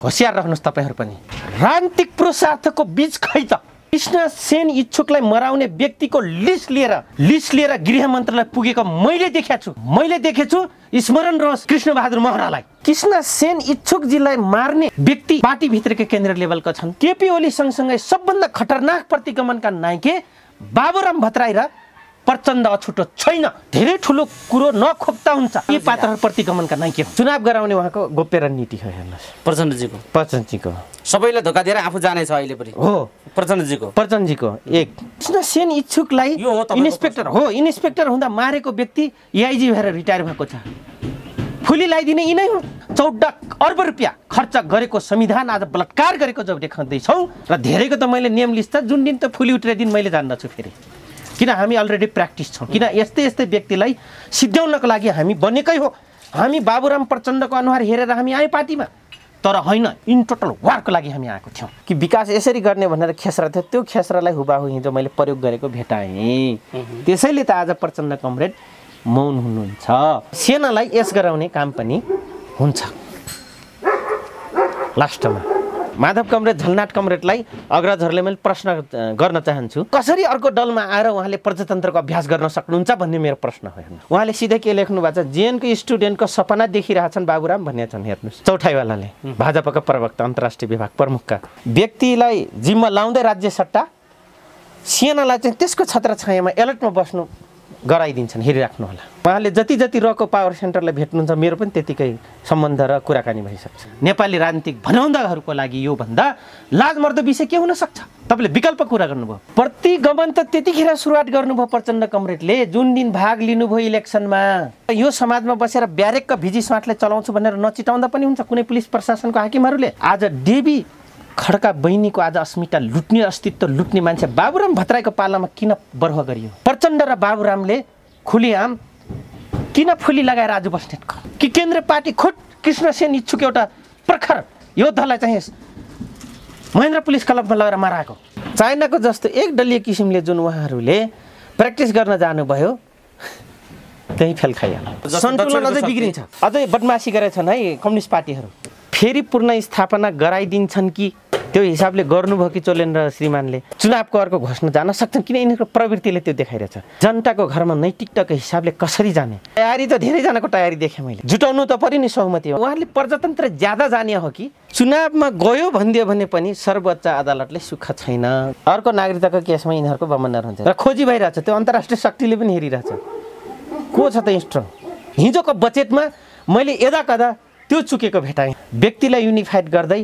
होशियार रहनुहोस् तपाईहरु पनि। राजनीतिक पुरुषार्थको बीच खै त कृष्ण सेन इच्छुकलाई मराउने व्यक्तिको लिस्ट लिएर गृह मन्त्रालय पुगेको मैले देखेछु। स्मरण रहोस् कृष्णबहादुर महरालाई। कृष्ण सेन इच्छुकजीलाई मार्ने व्यक्ति पार्टी भित्रकै केन्द्रीय लेभलका छन्। केपी ओली सँगसँगै सबभन्दा खतरनाक प्रतिगमनका नायके बाबुराम भट्टराई र प्रचण्ड अछुटो छैन। धेरै ठुलो कुरो नखोक्ता हुन्छ। यी पात्रहरू प्रतिगमनका नायके चुनाव गराउने उहाँको गोप्य रणनीति हो। हेर्नुहोस् प्रचण्डजीको सबैलाई धोका दिएर आफू जाने छ अहिले पनि हो। प्रचण्डजीको एक कृष्ण सेन इच्छुकलाई इन्स्पेक्टर हुँदा मारेको व्यक्ति एआइजी भएर रिटायर भएको छ। फुली लगाइदिने यिनै हो। 14 अर्ब रुपियाँ खर्च गरेको संविधान आज बलात्कार गरेको जब देखाउँदैछौँ र धेरैको त मैले नियम लिस्ट जुन दिन त फुली उठेर दिन मैले जान्दछु। फेरि किन हामी अलरेडी प्र्याक्टिस छौँ। किन यस्तै व्यक्तिलाई सिद्ध्याउनको लागि हामी बनेकै हो। हामी बाबुराम प्रचण्डको अनुहार हेरेर हामी आए पार्टीमा, तर होइन इन टोटल वारको लागि हामी आएको थियौँ। कि विकास यसरी गर्ने भनेर खेसरा थियो, त्यो खेसरालाई हुबाहु हिजो मैले प्रयोग गरेको भेटाएँ। त्यसैले त आज प्रचण्ड कमरेड मौन हुनुहुन्छ। सेनालाई यस गराउने काम पनि हुन्छ। लास्टमा माधव कमरेड झलनाथ कमरेडलाई अग्रजहरूले मैले प्रश्न गर्न चाहन्छु, कसरी अर्को दलमा आएर उहाँले प्रजातन्त्रको अभ्यास गर्न सक्नुहुन्छ भन्ने मेरो प्रश्न हो। हेर्नु उहाँले सिधै के लेख्नु भएको छ, जेएनको स्टुडेन्टको सपना देखिरहेछन् बाबुराम भन्ने छन्। हेर्नुहोस् चौठाईवालाले भाजपाका प्रवक्ता अन्तर्राष्ट्रिय विभाग प्रमुखका व्यक्तिलाई जिम्मा लाउँदै राज्य सट्टा सेनालाई चाहिँ त्यसको छत्रछायामा एलर्टमा बस्नु गराइदिन्छन्। हेरिराख्नु होला। उहाँले जति रको पावर सेन्टरलाई भेट्नुहुन्छ मेरो पनि त्यतिकै सम्बन्ध र कुराकानी भइसक्छ। नेपाली राजनीतिक भनाउँदाहरूको लागि यो भन्दा लाजमर्दो विषय के हुन सक्छ? तपाईँले विकल्प कुरा गर्नुभयो। प्रतिगमन त त्यतिखेर सुरुवात गर्नुभयो प्रचण्ड कमरेडले जुन दिन भाग लिनुभयो इलेक्सनमा। यो समाजमा बसेर ब्यारेकका भिजी स्वाटले चलाउँछु भनेर नचिटाउँदा पनि हुन्छ कुनै पुलिस प्रशासनको हाकिमहरूले। आज देवी खड्का बहिनीको आज अस्मिता लुट्ने, अस्तित्व लुट्ने मान्छे बाबुराम भट्टराईको पालामा किन बर्ह गरियो? प्रचण्ड र बाबुरामले खुलेआम किन फुली लगाएर आज बस्नेतको कि केन्द्रीय पार्टी खुद कृष्ण सेन इच्छुक एउटा प्रखर योद्धालाई चाहिँ महेन्द्र पुलिस क्लबमा लगेर माराएको? चाइनाको जस्तो एक दलीय किसिमले जुन उहाँहरूले प्र्याक्टिस गर्न जानुभयो त्यही फेल खाइहाल्यो। सन्तुलन अझै बिग्रिन्छ। अझै बदमासी गरेछन् है कम्युनिस्ट पार्टीहरू। फेरि पुनर्स्थापना गराइदिन्छन् कि त्यो हिसाबले गर्नुभयो कि चोलेन्द्र श्रीमानले चुनावको अर्को घोषणा जान सक्छन्? किन यिनीहरूको प्रवृत्तिले त्यो देखाइरहेछ। जनताको घरमा नैतिकताको हिसाबले कसरी जाने तयारी त धेरैजनाको तयारी देखेँ मैले। जुटाउनु त पर्यो नि सहमति। उहाँहरूले प्रजातन्त्र ज्यादा जाने हो कि चुनावमा गयो भनिदियो भने पनि सर्वोच्च अदालतले सुख छैन। अर्को नागरिकताको केसमा यिनीहरूको बमन्डर हुन्छ र खोजी भइरहेछ। त्यो अन्तर्राष्ट्रिय शक्तिले पनि हेरिरहेछ को छ त स्ट्रङ। हिजोको बजेटमा मैले यदा कदा त्यो चुकेको भेटाएँ। व्यक्तिलाई युनिफाइड गर्दै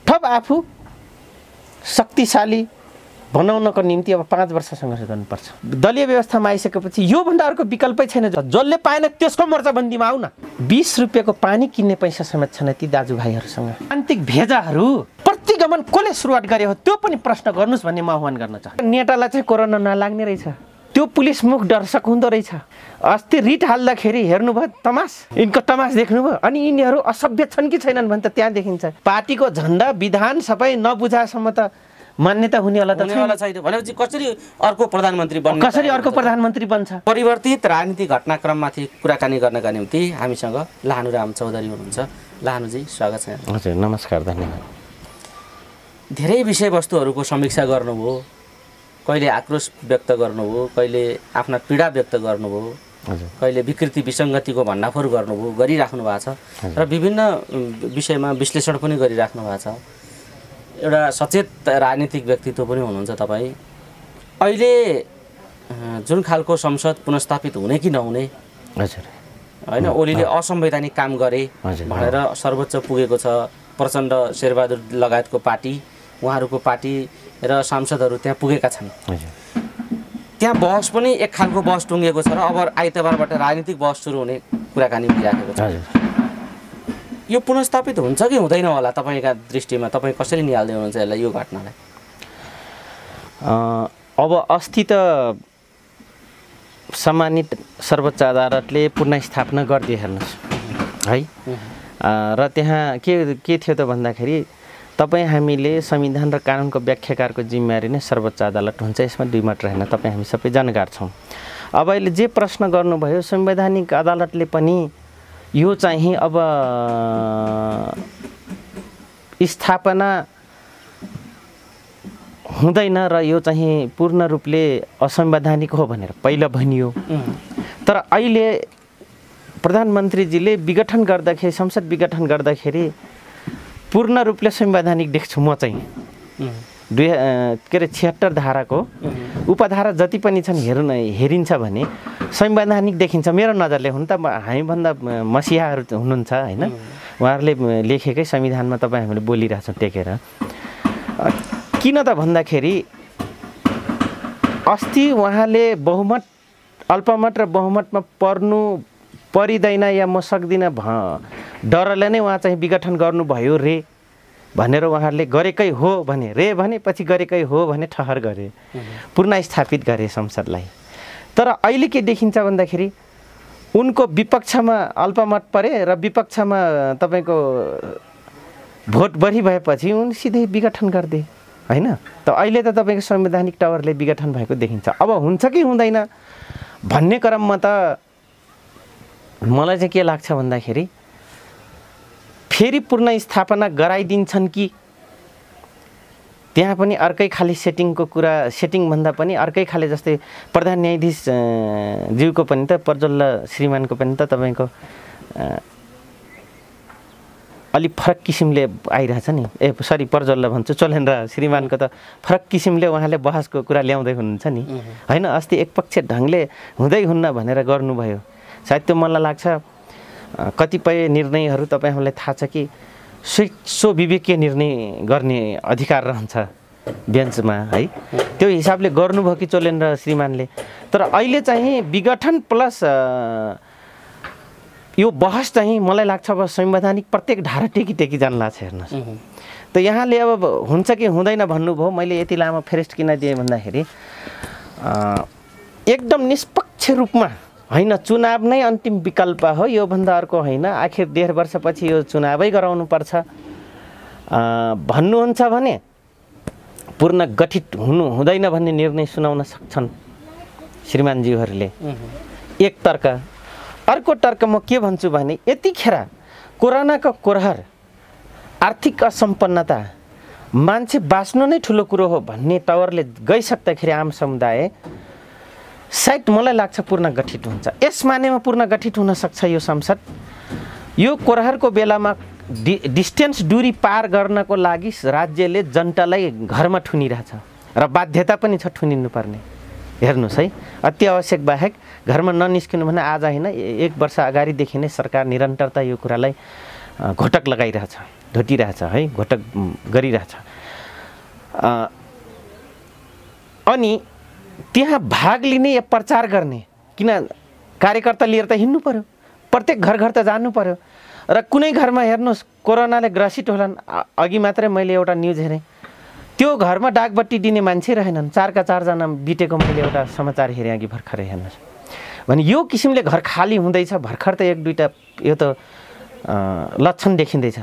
थप आफू शक्तिशाली बनाउनको निम्ति अब 5 वर्ष सङ्घर्ष गर्नुपर्छ। दलीय व्यवस्थामा आइसकेपछि योभन्दा अर्को विकल्पै छैन। जसले पाएन त्यसको मोर्चाबन्दीमा आऊ न। 20 रुपियाँको पानी किन्ने पैसा समेत छैन ती दाजुभाइहरूसँग। राजनीतिक भेजाहरू प्रतिगमन कसले सुरुवात गरे हो त्यो पनि प्रश्न गर्नुहोस् भन्ने म आह्वान गर्न चाहन्छु। नेतालाई चाहिँ कोरोना नलाग्ने रहेछ, त्यो पुलिस मुख दर्शक हुँदो रहेछ। अस्ति रिट हाल्दाखेरि हेर्नुभयो तमास, यिनको तमास देख्नुभयो। अनि यिनीहरू असभ्य छन् कि छैनन् भने त त्यहाँ देखिन्छ। पार्टीको झन्डा विधान सबै नबुझासम्म त मान्यता हुनेवाला त छैन। भनेपछि कसरी अर्को प्रधानमन्त्री बन्छ? परिवर्तित राजनीतिक घटनाक्रममाथि कुराकानी गर्नका निम्ति हामीसँग लाहानुराम चौधरी हुनुहुन्छ। लाहानुजी स्वागत छ। हजुर नमस्कार, धन्यवाद। धेरै विषयवस्तुहरूको समीक्षा गर्नुभयो, कहिले आक्रोश व्यक्त गर्नुभयो, कहिले आफ्ना पीडा व्यक्त गर्नुभयो, कहिले विकृति विसङ्गतिको भण्डाफोर गर्नुभयो, गरिराख्नु भएको छ र विभिन्न विषयमा विश्लेषण पनि गरिराख्नु भएको छ। एउटा सचेत राजनीतिक व्यक्तित्व पनि हुनुहुन्छ तपाईँ। अहिले जुन खालको संसद पुनर्स्थापित हुने कि नहुने होइन, ओलीले असंवैधानिक काम गरे भनेर सर्वोच्च पुगेको छ। प्रचण्ड शेरबहादुर लगायतको पार्टी, उहाँहरूको पार्टी र सांसदहरू त्यहाँ पुगेका छन्। त्यहाँ बहस पनि एक खालको बहस टुङ्गिएको छ र अब आइतबारबाट राजनीतिक बहस सुरु हुने कुराकानी भइराखेको छ। यो पुनर्स्थापित हुन्छ कि हुँदैन होला तपाईँका दृष्टिमा? तपाईँ कसरी निहाल्दै हुनुहुन्छ यसलाई, यो घटनालाई? अब अस्ति त सम्मानित सर्वोच्च अदालतले पुनर्स्थापना गरिदिए हेर्नुहोस् है। र त्यहाँ के थियो त भन्दाखेरि तपाईँ हामीले संविधान र कानुनको व्याख्याकारको जिम्मेवारी नै सर्वोच्च अदालत हुन्छ, यसमा दुई मात्र होइन, तपाईँ हामी सबै जानकार छौँ। अब अहिले जे प्रश्न गर्नुभयो संवैधानिक अदालतले पनि यो चाहिँ अब स्थापना हुँदैन र यो चाहिँ पूर्ण रूपले असंवैधानिक हो भनेर पहिला भनियो। तर अहिले प्रधानमन्त्रीजीले विघटन गर्दाखेरि, संसद विघटन गर्दाखेरि पूर्ण रूपले संवैधानिक देख्छु म चाहिँ। 76 धाराको उपधारा जति पनि छन् हेरिन्छ भने संवैधानिक देखिन्छ मेरो नजरले। हुन त हामीभन्दा मसिहाहरू हुनुहुन्छ होइन, उहाँहरूले लेखेकै संविधानमा तपाईँ हामीले बोलिरहेछौँ टेकेर। किन त भन्दाखेरि अस्ति उहाँले बहुमत, अल्पमत र बहुमतमा परिँदैन या म सक्दिनँ डरले नै उहाँ चाहिँ विघटन गर्नुभयो रे भनेर उहाँहरूले गरेकै हो भने, रे भनेपछि गरेकै हो भने ठहर गरे, पूर्ण स्थापित गरे संसदलाई। तर अहिले के देखिन्छ भन्दाखेरि उनको विपक्षमा अल्पमत परे र विपक्षमा तपाईँको भोट बढी भएपछि उन सिधै विघटन गरिदिए होइन। त अहिले त तपाईँको संवैधानिक टावरले विघटन भएको देखिन्छ। अब हुन्छ कि हुँदैन भन्ने क्रममा त मलाई चाहिँ के लाग्छ भन्दाखेरि फेरि पूर्ण स्थापना गराइदिन्छन् कि त्यहाँ पनि अर्कै खाले सेटिङको कुरा, सेटिङभन्दा पनि अर्कै खाले, जस्तै प्रधान न्यायाधीश ज्यूको पनि त प्रज्वल श्रीमानको पनि त तपाईँको अलिक फरक किसिमले आइरहेछ नि। सरी प्रज्वललाई भन्छु, चोलेन्द्र श्रीमानको त फरक किसिमले उहाँले बहसको कुरा ल्याउँदै हुनुहुन्छ नि होइन। अस्ति एकपक्ष ढङ्गले हुँदै हुन्न भनेर गर्नुभयो। सायद त्यो मलाई लाग्छ कतिपय निर्णयहरू तपाईँहरूलाई थाहा छ कि विवेकीय निर्णय गर्ने अधिकार रहन्छ बेन्चमा है, त्यो हिसाबले गर्नुभयो कि चोलेन्द्र श्रीमानले। तर अहिले चाहिँ विघटन प्लस यो बहस चाहिँ मलाई लाग्छ अब संवैधानिक प्रत्येक धारा टेकी जान लाग्छ। हेर्नुहोस् त यहाँले अब हुन्छ कि हुँदैन भन्नुभयो। मैले यति लामो फेरेस्ट किन दिएँ भन्दाखेरि एकदम निष्पक्ष रूपमा होइन, चुनाव नै अन्तिम विकल्प हो, योभन्दा अर्को होइन, आखिर 1.5 वर्षपछि यो चुनावै गराउनुपर्छ भन्नुहुन्छ भने पूर्ण गठित हुँदैन भन्ने निर्णय सुनाउन सक्छन् श्रीमानजीहरूले एक तर्क। अर्को तर्क म के भन्छु भने यतिखेर कोरोनाको कोरहर, आर्थिक असम्पन्नता, मान्छे बाँच्नु नै ठुलो कुरो हो भन्ने टावरले गइसक्दाखेरि आम समुदाय सायद मलाई लाग्छ पूर्ण गठित हुन्छ। यस मानेमा पूर्ण गठित हुन सक्छ यो संसद। यो कोरहरको बेलामा डिस्टेन्स दूरी पार गर्नको लागि राज्यले जनतालाई घरमा ठुनिरहेछ र बाध्यता पनि छ ठुनिनुपर्ने। हेर्नुहोस् है, अति आवश्यक बाहेक घरमा ननिस्किनु भने आज होइन 1 वर्ष अगाडिदेखि नै सरकार निरन्तरता यो कुरालाई घोटक लगाइरहेछ, ढोटिरहेछ है, घोटक गरिरहेछ। अनि त्यहाँ भाग लिने या प्रचार गर्ने, किन कार्यकर्ता लिएर त हिँड्नु पर्यो, प्रत्येक घर त जानु पर्यो। र कुनै घरमा हेर्नुहोस् कोरोनाले ग्रसित होलान्, अघि मात्रै मैले एउटा न्युज हेरेँ, त्यो घरमा डाकबत्ती दिने मान्छे रहेनन्, 4 का 4 जना बितेको मैले एउटा समाचार हेरेँ अघि भर्खरै। हेर्नुहोस् भने यो किसिमले घर खाली हुँदैछ, भर्खर त 1-2टा यो त लक्षण देखिँदैछ।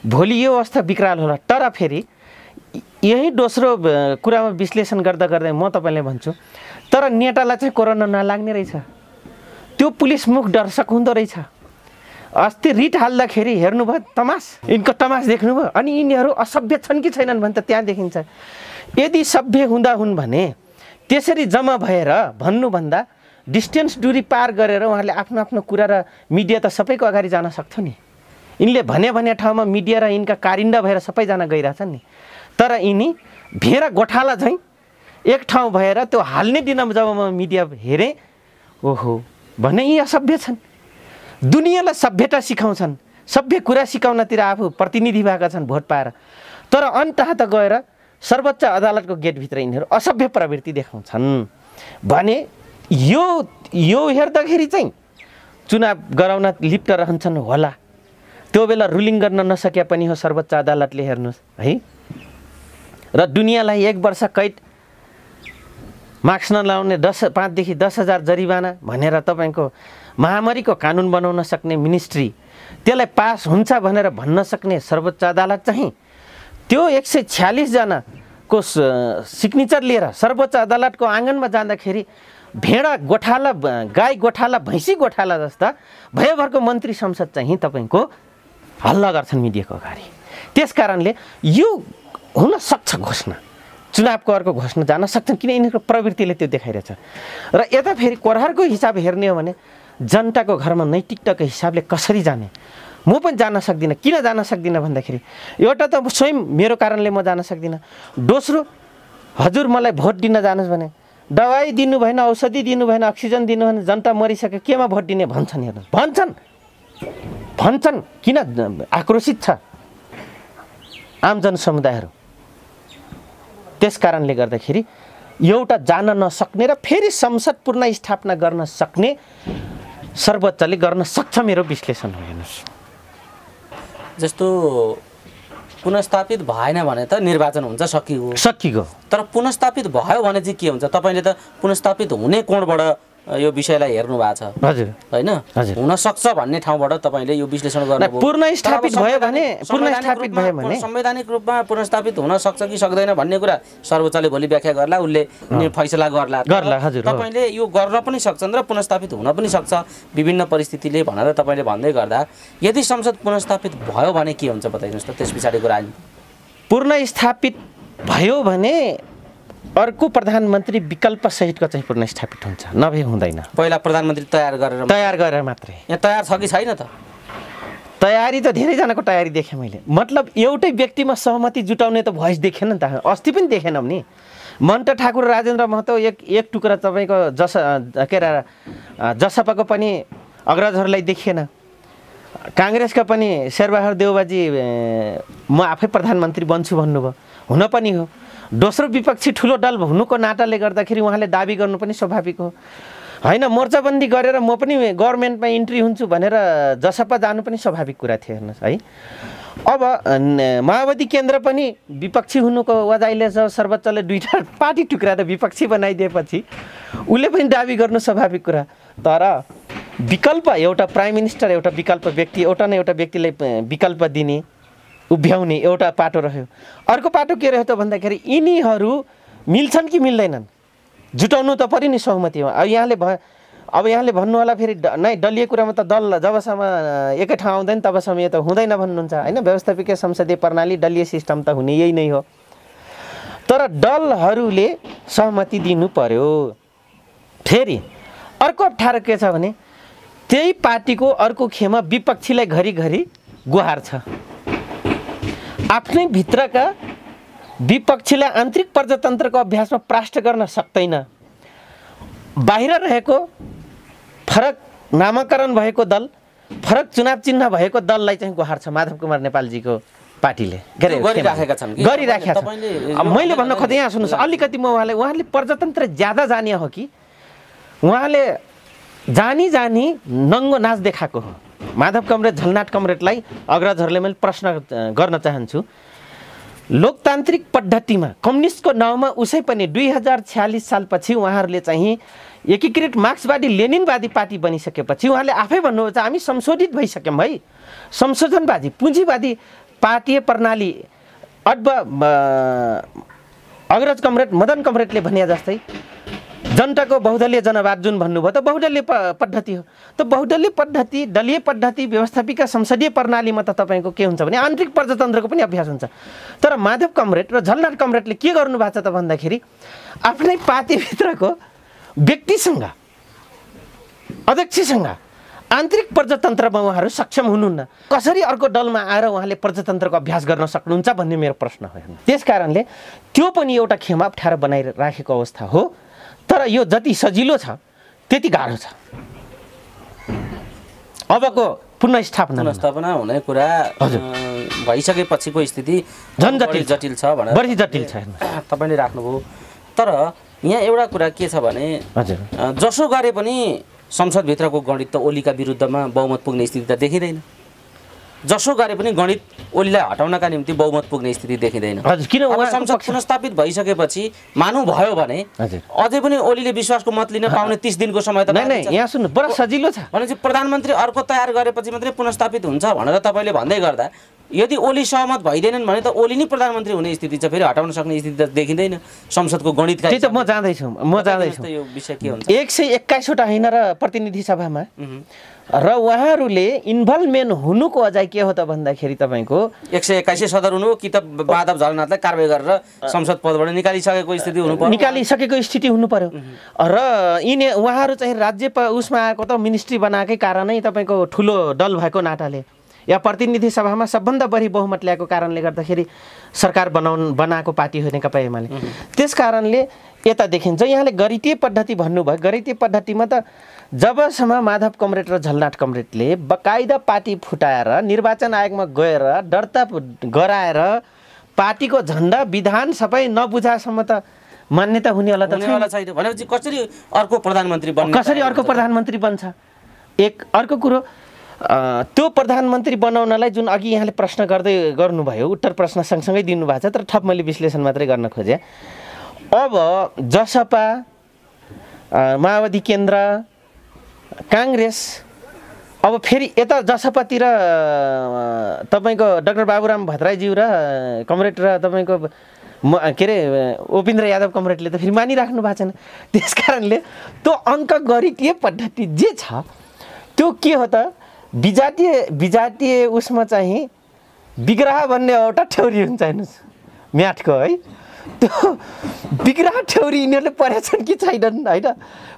भोलि यो अवस्था बिकराल होला। तर फेरि यही दोस्रो कुरामा विश्लेषण गर्दा गर्दै म तपाईँलाई भन्छु, तर नेतालाई चाहिँ कोरोना नलाग्ने रहेछ, त्यो पुलिस मुख दर्शक हुँदो रहेछ। अस्ति रिट हाल्दाखेरि हेर्नुभयो तमास, यिनको तमास देख्नुभयो। अनि यिनीहरू असभ्य छन् कि छैनन् भने त त्यहाँ देखिन्छ। यदि सभ्य हुँदा हुन् भने त्यसरी जम्मा भएर भन्नुभन्दा डिस्टेन्स दूरी पार गरेर उहाँहरूले आफ्नो आफ्नो कुरा र मिडिया त सबैको अगाडि जान सक्थ्यो नि। यिनले भने ठाउँमा मिडिया र यिनका कारिन्दा भएर सबैजना गइरहेछन् नि। तर यिनी भेरा गोठाला झैँ एक ठाउँ भएर त्यो हाल्ने दिनमा जब म मिडिया हेरेँ, ओहो भने यी असभ्य छन्। दुनियाँलाई सभ्यता सिकाउँछन्, सभ्य कुरा सिकाउनतिर आफू प्रतिनिधि भएका छन् भोट पाएर। तर अन्ततः त गएर सर्वोच्च अदालतको गेटभित्र यिनीहरू असभ्य प्रवृत्ति देखाउँछन् भने यो हेर्दाखेरि चाहिँ चुनाव गराउन लिप्त रहन्छन् होला। त्यो बेला रुलिङ गर्न नसके पनि हो सर्वोच्च अदालतले। हेर्नुहोस् है, र दुनियाँलाई 1 वर्ष कैद, मास्क नलाउने 5 देखि 10,000 जरिवाना भनेर तपाईँको महामारीको कानुन बनाउन सक्ने मिनिस्ट्री, त्यसलाई पास हुन्छ भनेर भन्न सक्ने सर्वोच्च अदालत चाहिँ त्यो 146 जनाको सिग्नेचर लिएर सर्वोच्च अदालतको आँगनमा जाँदाखेरि भेडा गोठाला, गाई गोठाला, भैँसी गोठाला जस्ता भयभरको मन्त्री संसद चाहिँ तपाईँको हल्ला गर्छन् मिडियाको अगाडि। त्यस कारणले यो हुन सक्छ घोषणा, चुनावको अर्को घोषणा जान सक्छन्, किन यिनीहरूको प्रवृत्तिले त्यो देखाइरहेछ। र यता फेरि कोरहारको हिसाब हेर्ने हो भने जनताको घरमा नैतिकताको हिसाबले कसरी जाने, म पनि जान सक्दिनँ। किन जान सक्दिनँ भन्दाखेरि एउटा त स्वयं मेरो कारणले म जान सक्दिनँ, दोस्रो हजुर मलाई भोट दिन जानुहोस् भने दबाई दिनु भएन, औषधि दिनु भएन, अक्सिजन दिनु भएन, जनता मरिसक्यो, केमा भोट दिने भन्छन्। हेर्नुहोस्, भन्छन् किन आक्रोशित छ आम जनसमुदायहरू। त्यस कारणले गर्दाखेरि एउटा जान नसक्ने र फेरि संसद पुनर्स्थापना गर्न सक्ने सर्वोच्चले गर्न सक्छ, मेरो विश्लेषण हो। हेर्नुहोस्, जस्तो पुनर्स्थापित भएन भने त निर्वाचन हुन्छ, सकियो। तर पुनर्स्थापित भयो भने चाहिँ के हुन्छ? तपाईँले त पुनर्स्थापित हुने कोणबाट यो विषयलाई हेर्नु भएको छ, हजुर होइन? हुन सक्छ भन्ने ठाउँबाट तपाईँले यो विश्लेषण गर्नुभयो। पुनर्स्थापित भयो भने संवैधानिक रूपमा पुनर्स्थापित हुन सक्छ कि सक्दैन भन्ने कुरा सर्वोच्चले भोलि व्याख्या गर्ला, उसले फैसला गर्ला। हजुर, तपाईँले यो गर्न पनि सक्छन् र पुनर्स्थापित हुन पनि सक्छ विभिन्न परिस्थितिले भनेर तपाईँले भन्दै गर्दा यदि संसद पुनर्स्थापित भयो भने के हुन्छ बताइदिनुहोस् त। त्यस पछाडिको राजनीति पुनर्स्थापित भयो भने अर्को प्रधानमन्त्री विकल्प सहितको चाहिँ पुनर्स्थापित हुन्छ, नभए हुँदैन। पहिला प्रधानमन्त्री तयार गरेर मात्रै। यहाँ तयार छ कि छैन त? तयारी त धेरैजनाको तयारी देखेँ मैले। मतलब एउटै व्यक्तिमा सहमति जुटाउने त भोइस देखेन नि त, अस्ति पनि देखेनौँ नि। मन्ट ठाकुर, राजेन्द्र महतो एक टुक्रा तपाईँको जसपाको पनि अग्रजहरूलाई देखिएन, काङ्ग्रेसका पनि शेरबहादुर देउबाजी म आफै प्रधानमन्त्री बन्छु भन्नुभयो, हुन पनि हो। दोस्रो विपक्षी ठुलो दल हुनुको नाताले गर्दाखेरि उहाँले दाबी गर्नु पनि स्वाभाविक हो, होइन? मोर्चाबन्दी गरेर म पनि गभर्मेन्टमा इन्ट्री हुन्छु भनेर जसपा जानु पनि स्वाभाविक कुरा थियो। हेर्नुहोस् है, अब माओवादी केन्द्र पनि विपक्षी हुनुको वजाइले सर्वोच्चले दुईवटा पार्टी टुक्राएर विपक्षी बनाइदिएपछि उसले पनि दाबी गर्नु स्वाभाविक कुरा। तर विकल्प एउटा प्राइम मिनिस्टर, एउटा विकल्प व्यक्ति, एउटा न एउटा व्यक्तिलाई विकल्प दिने उभ्याउने एउटा पाटो रह्यो। अर्को पाटो के रह्यो त भन्दाखेरि यिनीहरू मिल्छन् कि मिल्दैनन् जुटाउनु त पऱ्यो नि सहमतिमा। अब यहाँले भन्नु होला फेरि नै दलीय कुरामा त दल जबसम्म एकै ठाउँ आउँदैन तबसम्म यो त हुँदैन भन्नुहुन्छ, होइन? व्यवस्थापिकीय संसदीय प्रणाली दलीय सिस्टम त हुने यही नै हो। तर दलहरूले सहमति दिनु पर्यो। फेरि अर्को अप्ठ्यारो के छ भने त्यही पार्टीको अर्को खेमा विपक्षीलाई घरिघरि गुहार छ। आफ्नै भित्रका विपक्षीलाई आन्तरिक प्रजातन्त्रको अभ्यासमा प्रष्ट गर्न सक्दैन, बाहिर रहेको फरक नामाकरण भएको दल, फरक चुनाव चिन्ह भएको दललाई चाहिँ गुहार छ माधव कुमार नेपालजीको पार्टीले गरिराखेका छन्। मैले भन्न खोजेँ, यहाँ सुन्नुहोस्, अलिकति म उहाँले प्रजातन्त्र ज्यादा जाने हो कि उहाँले जानी नङ्गो नाच देखाएको हो। माधव कमरेड, झलनाथ कमरेडलाई अग्रजहरूले मैले प्रश्न गर्न चाहन्छु, लोकतान्त्रिक पद्धतिमा कम्युनिस्टको नाउँमा उसै पनि 2046 सालपछि उहाँहरूले चाहिँ एकीकृत मार्क्सवादी लेनिनवादी पार्टी बनिसकेपछि उहाँले आफै भन्नुहुन्छ हामी संशोधित भइसक्यौँ है, संशोधनवादी पुँजीवादी पार्टीय प्रणाली। अग्रज कमरेड मदन कमरेडले भने जस्तै जनताको बहुदलीय जनवाद जुन भन्नुभयो त बहुदलीय पद्धति हो। त बहुदलीय पद्धति, दलीय पद्धति, व्यवस्थापिका संसदीय प्रणालीमा त तपाईँको के हुन्छ भने आन्तरिक प्रजातन्त्रको पनि अभ्यास हुन्छ। तर माधव कमरेड र झलनाथ कमरेडले के गर्नु भएको छ त भन्दाखेरि आफ्नै पार्टीभित्रको व्यक्तिसँग, अध्यक्षसँग आन्तरिक प्रजातन्त्रमा उहाँहरू सक्षम हुनुहुन्न। कसरी अर्को दलमा आएर उहाँले प्रजातन्त्रको अभ्यास गर्न सक्नुहुन्छ भन्ने मेरो प्रश्न हो। त्यस कारणले त्यो पनि एउटा खेमा अप्ठ्यारो बनाइराखेको अवस्था हो। तर यो जति सजिलो छ त्यति गाह्रो छ। अबको पुनर्स्थापना हुने कुरा भइसकेपछिको स्थिति झन् जटिल छ भनेर बढी जटिल छ तपाईँले राख्नुभयो। तर यहाँ एउटा कुरा के छ भने जसो गरे पनि संसदभित्रको गणित त ओलीका विरुद्धमा बहुमत पुग्ने स्थिति त देखिँदैन। जसो गरे पनि गणित ओलीलाई हटाउनका निम्ति बहुमत पुग्ने स्थिति देखिँदैन। किन संसद पुनर्स्थापित भइसकेपछि मानु भयो भने अझै पनि ओलीले विश्वासको मत लिन पाउने 30 दिनको समय त नै। यहाँ सुन्नु, बडो सजिलो छ भनेपछि प्रधानमन्त्री अर्को तयार गरेपछि मात्रै पुनर्स्थापित हुन्छ भनेर तपाईँले भन्दै गर्दा यदि ओली सहमत भइदिएनन् भने त ओली नै प्रधानमन्त्री हुने स्थिति छ, फेरि हटाउन सक्ने स्थिति त देखिँदैन संसदको गणितका। त्यही त म जाँदैछु। यो विषय के हुन्छ? 121 वटा हैन र प्रतिनिधि सभामा र उहाँहरूले इन्भल्भमेन्ट हुनुको अझै के हो त भन्दाखेरि तपाईँको 181 सदर हुनु कि त माधव झलनाथलाई कारबाही गरेर संसद पदबाट निकालिसकेको स्थिति हुनु पर्यो, निकालिसकेको स्थिति हुनु पर्यो। र उहाँहरू चाहिँ राज्य उसमा आएको त मिनिस्ट्री बनाएकै कारणै तपाईँको ठुलो दल भएको नाताले या प्रतिनिधि सभामा सबभन्दा बढी बहुमत ल्याएको कारणले गर्दाखेरि सरकार बनाएको पार्टी हो नेकपा एमाले। त्यस कारणले यता देखिन्छ यहाँले गणितीय पद्धति भन्नुभयो। गणितीय पद्धतिमा त जबसम्म माधव कमरेड र झलनाथ कमरेडले बकाइदा पार्टी फुटाएर निर्वाचन आयोगमा गएर दर्ता गराएर पार्टीको झन्डा विधान सबै नबुझासम्म त मान्यता हुनेवाला त छैन। भनेपछि कसरी अर्को प्रधानमन्त्री बन्छ? एक अर्को कुरो त्यो प्रधानमन्त्री बनाउनलाई जुन अघि यहाँले प्रश्न गर्नुभयो, उत्तर प्रश्न सँगसँगै दिनुभएको छ, तर थप मैले विश्लेषण मात्रै गर्न खोजेँ। अब जसपा, माओवादी केन्द्र, काङ्ग्रेस, अब फेरि यता जसपातिर तपाईँको डाक्टर बाबुराम भट्टराईज्यू र कमरेड र तपाईँको के अरे उपेन्द्र यादव कमरेडले त फेरि मानिराख्नु भएको छैन। त्यस कारणले त्यो अङ्कगणितीय पद्धति जे छ त्यो के हो त विजातीय उसमा चाहिँ विग्रह भन्ने एउटा ठ्यौरी हुन्छ हेर्नुहोस् म्याथको है, त्यो विग्रह ठ्यौरी यिनीहरूले पढेछन् कि छैनन् होइन।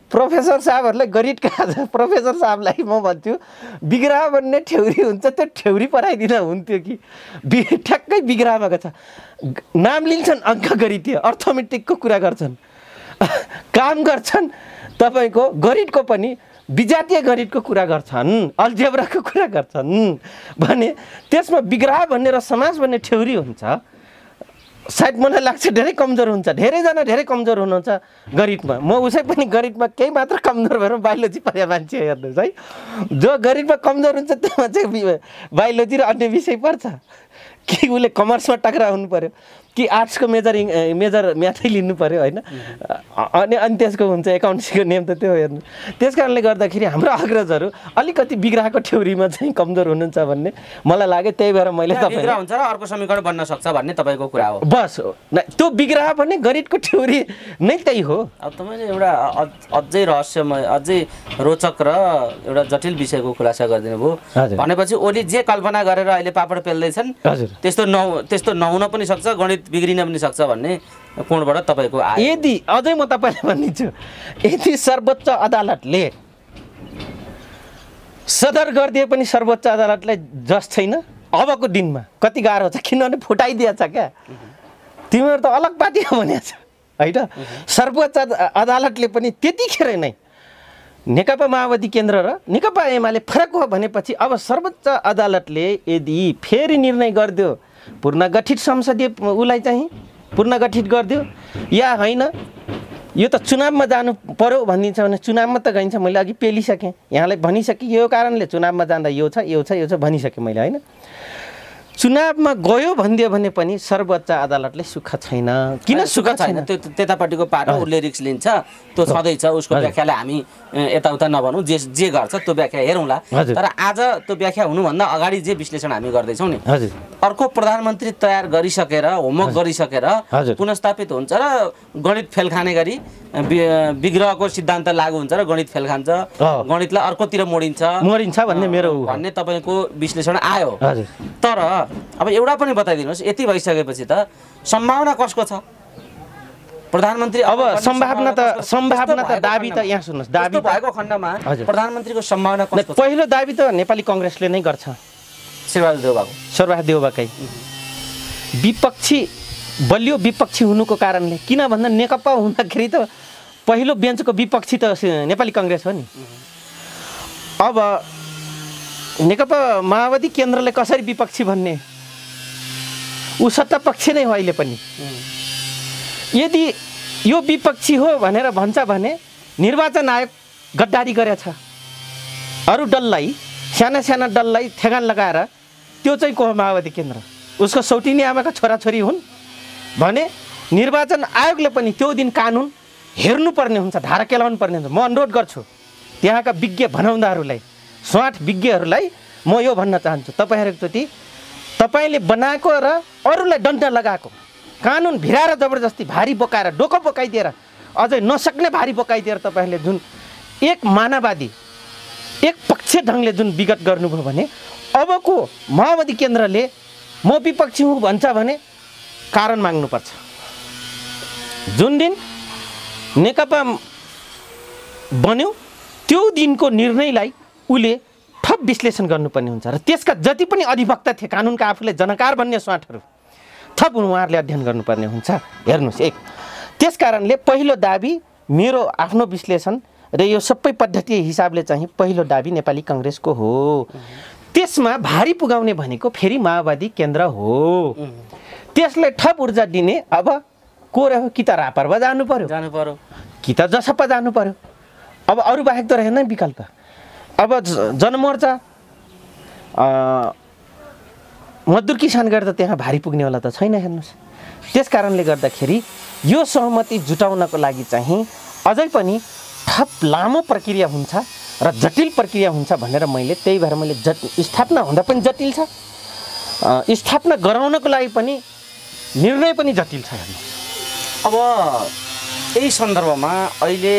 प्रोफेसर साहबहरूलाई गणितका प्रोफेसर साहबलाई म भन्छु विग्रह भन्ने ठ्यौरी हुन्छ, त्यो ठ्यौरी पढाइदिन हुन्थ्यो कि ठ्याक्कै विग्रहमा छ। नाम लिन्छन् अङ्कगणितीय अर्थमेटिकको कुरा गर्छन्, काम गर्छन् तपाईँको गणितको पनि विजातीय गणितको कुरा गर्छन्, अल्जेब्राको कुरा गर्छन् भने त्यसमा विग्रह भन्ने र समास भन्ने ठ्यौरी हुन्छ। सायद मलाई लाग्छ धेरै कमजोर हुन्छ, धेरैजना धेरै कमजोर हुनुहुन्छ गणितमा। म उसै पनि गणितमा केही मात्र कमजोर भएर बायोलोजी पढ्ने मान्छे हेर्नुहोस् है। जो गणितमा कमजोर हुन्छ त्यसमा चाहिँ बायोलोजी र अन्य विषय पर्छ कि उसले कमर्समा टक्रा हुनु पर्यो कि आर्ट्सको मेजर म्याथै लिनु पर्यो होइन। अनि त्यसको हुन्छ एकाउन्ट्सको नेम त त्यो हेर्नु। त्यस कारणले गर्दाखेरि हाम्रो अग्रजहरू अलिकति विग्रहको ठ्यौरीमा चाहिँ कमजोर हुनुहुन्छ भन्ने मलाई लाग्यो। त्यही भएर मैले विग्रह हुन्छ र अर्को समीकरण बन्न सक्छ भन्ने तपाईँको कुरा हो। बस त्यो विग्रह पनि गणितको ठ्यौरी नै त्यही हो। अब तपाईँले एउटा अझै रहस्यमय अझै रोचक र एउटा जटिल विषयको खुलासा गरिदिनु भयो। भनेपछि ओली जे कल्पना गरेर अहिले पापड पेल्दैछन् त्यस्तो नहुन पनि सक्छ, गणित बिग्रिन पनि सक्छ भन्ने कोणबाट तपाईँको आयो। यदि अझै म तपाईँलाई भनिदिन्छु, यदि सर्वोच्च अदालतले सदर गरिदिए पनि सर्वोच्च अदालतलाई जस छैन अबको दिनमा कति गाह्रो छ, किनभने फुटाइदिएछ क्या। तिमीहरू त अलग पार्टी हो भनेको छ होइन। सर्वोच्च अदालतले पनि त्यतिखेर नै नेकपा माओवादी केन्द्र र नेकपा एमाले फरक हो भनेपछि अब सर्वोच्च अदालतले यदि फेरि निर्णय गरिदियो पुनर्गठित संसदीय उसलाई चाहिँ पुनर्गठित गरिदियो या होइन यो त चुनावमा जानु पर्यो भनिदिन्छ भने चुनावमा त गइन्छ। मैले अघि पेलिसकेँ, यहाँलाई भनिसकेँ यो कारणले चुनावमा जाँदा यो छ भनिसकेँ मैले होइन। चुनावमा गयो भनिदियो भने पनि सर्वोच्च अदालतले सुख छैन। किन सुख छैन? त्यो त्यतापट्टिको पाटो उसले रिक्स लिन्छ, त्यो छँदैछ। उसको व्याख्यालाई हामी यताउता नभनौँ, जे गर्छ त्यो व्याख्या हेरौँला। तर आज त्यो व्याख्या हुनुभन्दा अगाडि जे विश्लेषण हामी गर्दैछौँ नि, अर्को प्रधानमन्त्री तयार गरिसकेर होमवर्क गरिसकेर पुनस्थापित हुन्छ र गणित फेल खाने गरी विग्रहको सिद्धान्त लागू हुन्छ र गणित फेल खान्छ, गणितलाई अर्कोतिर मोडिन्छ भन्ने तपाईँको विश्लेषण आयो। तर अब एउटा पनि बताइदिनुहोस्, यति भइसकेपछि त सम्भावना कसको छ प्रधानमन्त्री? अब सम्भावना त दाबी त यहाँ सुन्नुहोस्, दाबी भएको खण्डमा प्रधानमन्त्रीको सम्भावना कसको? पहिलो दाबी त नेपाली काङ्ग्रेसले नै गर्छ, शेरबहादुर देउवाकै। विपक्षी बलियो विपक्षी हुनुको कारणले, किन भन्दा नेकपा हुँदाखेरि त पहिलो बेन्चको विपक्षी त नेपाली काङ्ग्रेस हो नि। अब नेकपा माओवादी केन्द्रले कसरी विपक्षी भन्ने? ऊ सत्ता पक्ष नै हो अहिले पनि। यदि यो विपक्षी हो भनेर भन्छ भने निर्वाचन आयोग गद्दारी गरेछ, अरू दललाई साना दललाई ठेगान लगाएर त्यो चाहिँ को माओवादी केन्द्र उसको सौटिनी आमाका छोराछोरी हुन् भने निर्वाचन आयोगले पनि त्यो दिन कानुन हेर्नुपर्ने हुन्छ, धारा केलाउनु पर्ने हुन्छ। म अनुरोध गर्छु त्यहाँका विज्ञ भनाउँदाहरूलाई, स्वाट विज्ञहरूलाई म यो भन्न चाहन्छु, तपाईँहरू एकचोटि तपाईँले बनाएको र अरूलाई दण्ड लगाएको कानुन भिराएर जबरजस्ती भारी बोकाएर डोको बोकाइदिएर अझै नसक्ने भारी बोकाइदिएर तपाईँहरूले जुन एक मानववादी एक पक्ष ढङ्गले जुन विगत गर्नुभयो भने अबको माओवादी केन्द्रले म विपक्षी हुँ भन्छ भने कारण माग्नुपर्छ। जुन दिन नेकपा बन्यो त्यो दिनको निर्णयलाई उसले थप विश्लेषण गर्नुपर्ने हुन्छ र त्यसका जति पनि अधिवक्ता थिए कानुनका आफूले जनकार भन्ने स्वाटहरू थप उहाँहरूले अध्ययन गर्नुपर्ने हुन्छ। हेर्नुहोस्, एक त्यस कारणले पहिलो दाबी मेरो आफ्नो विश्लेषण र यो सबै पद्धति हिसाबले चाहिँ पहिलो दाबी नेपाली काङ्ग्रेसको हो। त्यसमा भारी पुगाउने भनेको फेरि माओवादी केन्द्र हो। त्यसलाई थप ऊर्जा दिने अब को रह्यो? कि त रापरवा जानु पर्यो कि त जसपा जानु पर्यो। अब अरू बाहेक त रहेन विकल्प। अब जनमोर्चा मजदुर किसान गरेर त त्यहाँ भारी पुग्नेवाला त छैन। हेर्नुहोस्, त्यस कारणले गर्दाखेरि यो सहमति जुटाउनको लागि चाहिँ अझै पनि थप लामो प्रक्रिया हुन्छ र जटिल प्रक्रिया हुन्छ भनेर मैले त्यही भएर मैले स्थापना हुँदा पनि जटिल छ, स्थापना गराउनको लागि पनि निर्णय पनि जटिल छ। हेर्नु, अब यही सन्दर्भमा अहिले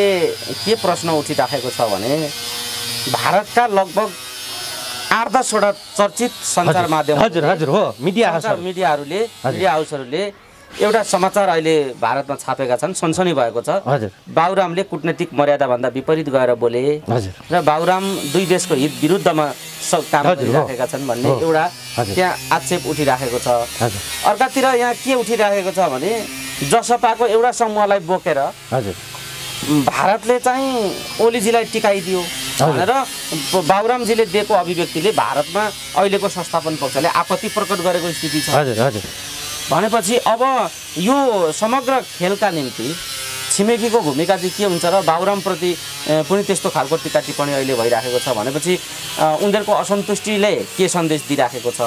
के प्रश्न उठिराखेको छ भने भारतका लगभग 8-10वटा चर्चित सञ्चार माध्यम मिडिया हाउसहरूले एउटा समाचार अहिले भारतमा छापेका छन्, सनसनी भएको छ। बाबुरामले कूटनीतिक मर्यादाभन्दा विपरीत गएर बोले र बाबुराम दुई देशको हित विरुद्धमा काम गरिराखेका छन् भन्ने एउटा त्यहाँ आक्षेप उठिराखेको छ। अर्कातिर यहाँ के उठिराखेको छ भने जसपाको एउटा समूहलाई बोकेर भारतले चाहिँ ओलीजीलाई टिकाइदियो भनेर बाबुरामजीले दिएको अभिव्यक्तिले भारतमा अहिलेको संस्थापन पक्षले आपत्ति प्रकट गरेको स्थिति छ। भनेपछि अब यो समग्र खेलका निम्ति छिमेकीको भूमिका चाहिँ के हुन्छ र बाबुरामप्रति पनि त्यस्तो खालको टिका टिप्पणी अहिले भइराखेको छ भनेपछि उनीहरूको असन्तुष्टिले के सन्देश दिइराखेको छ,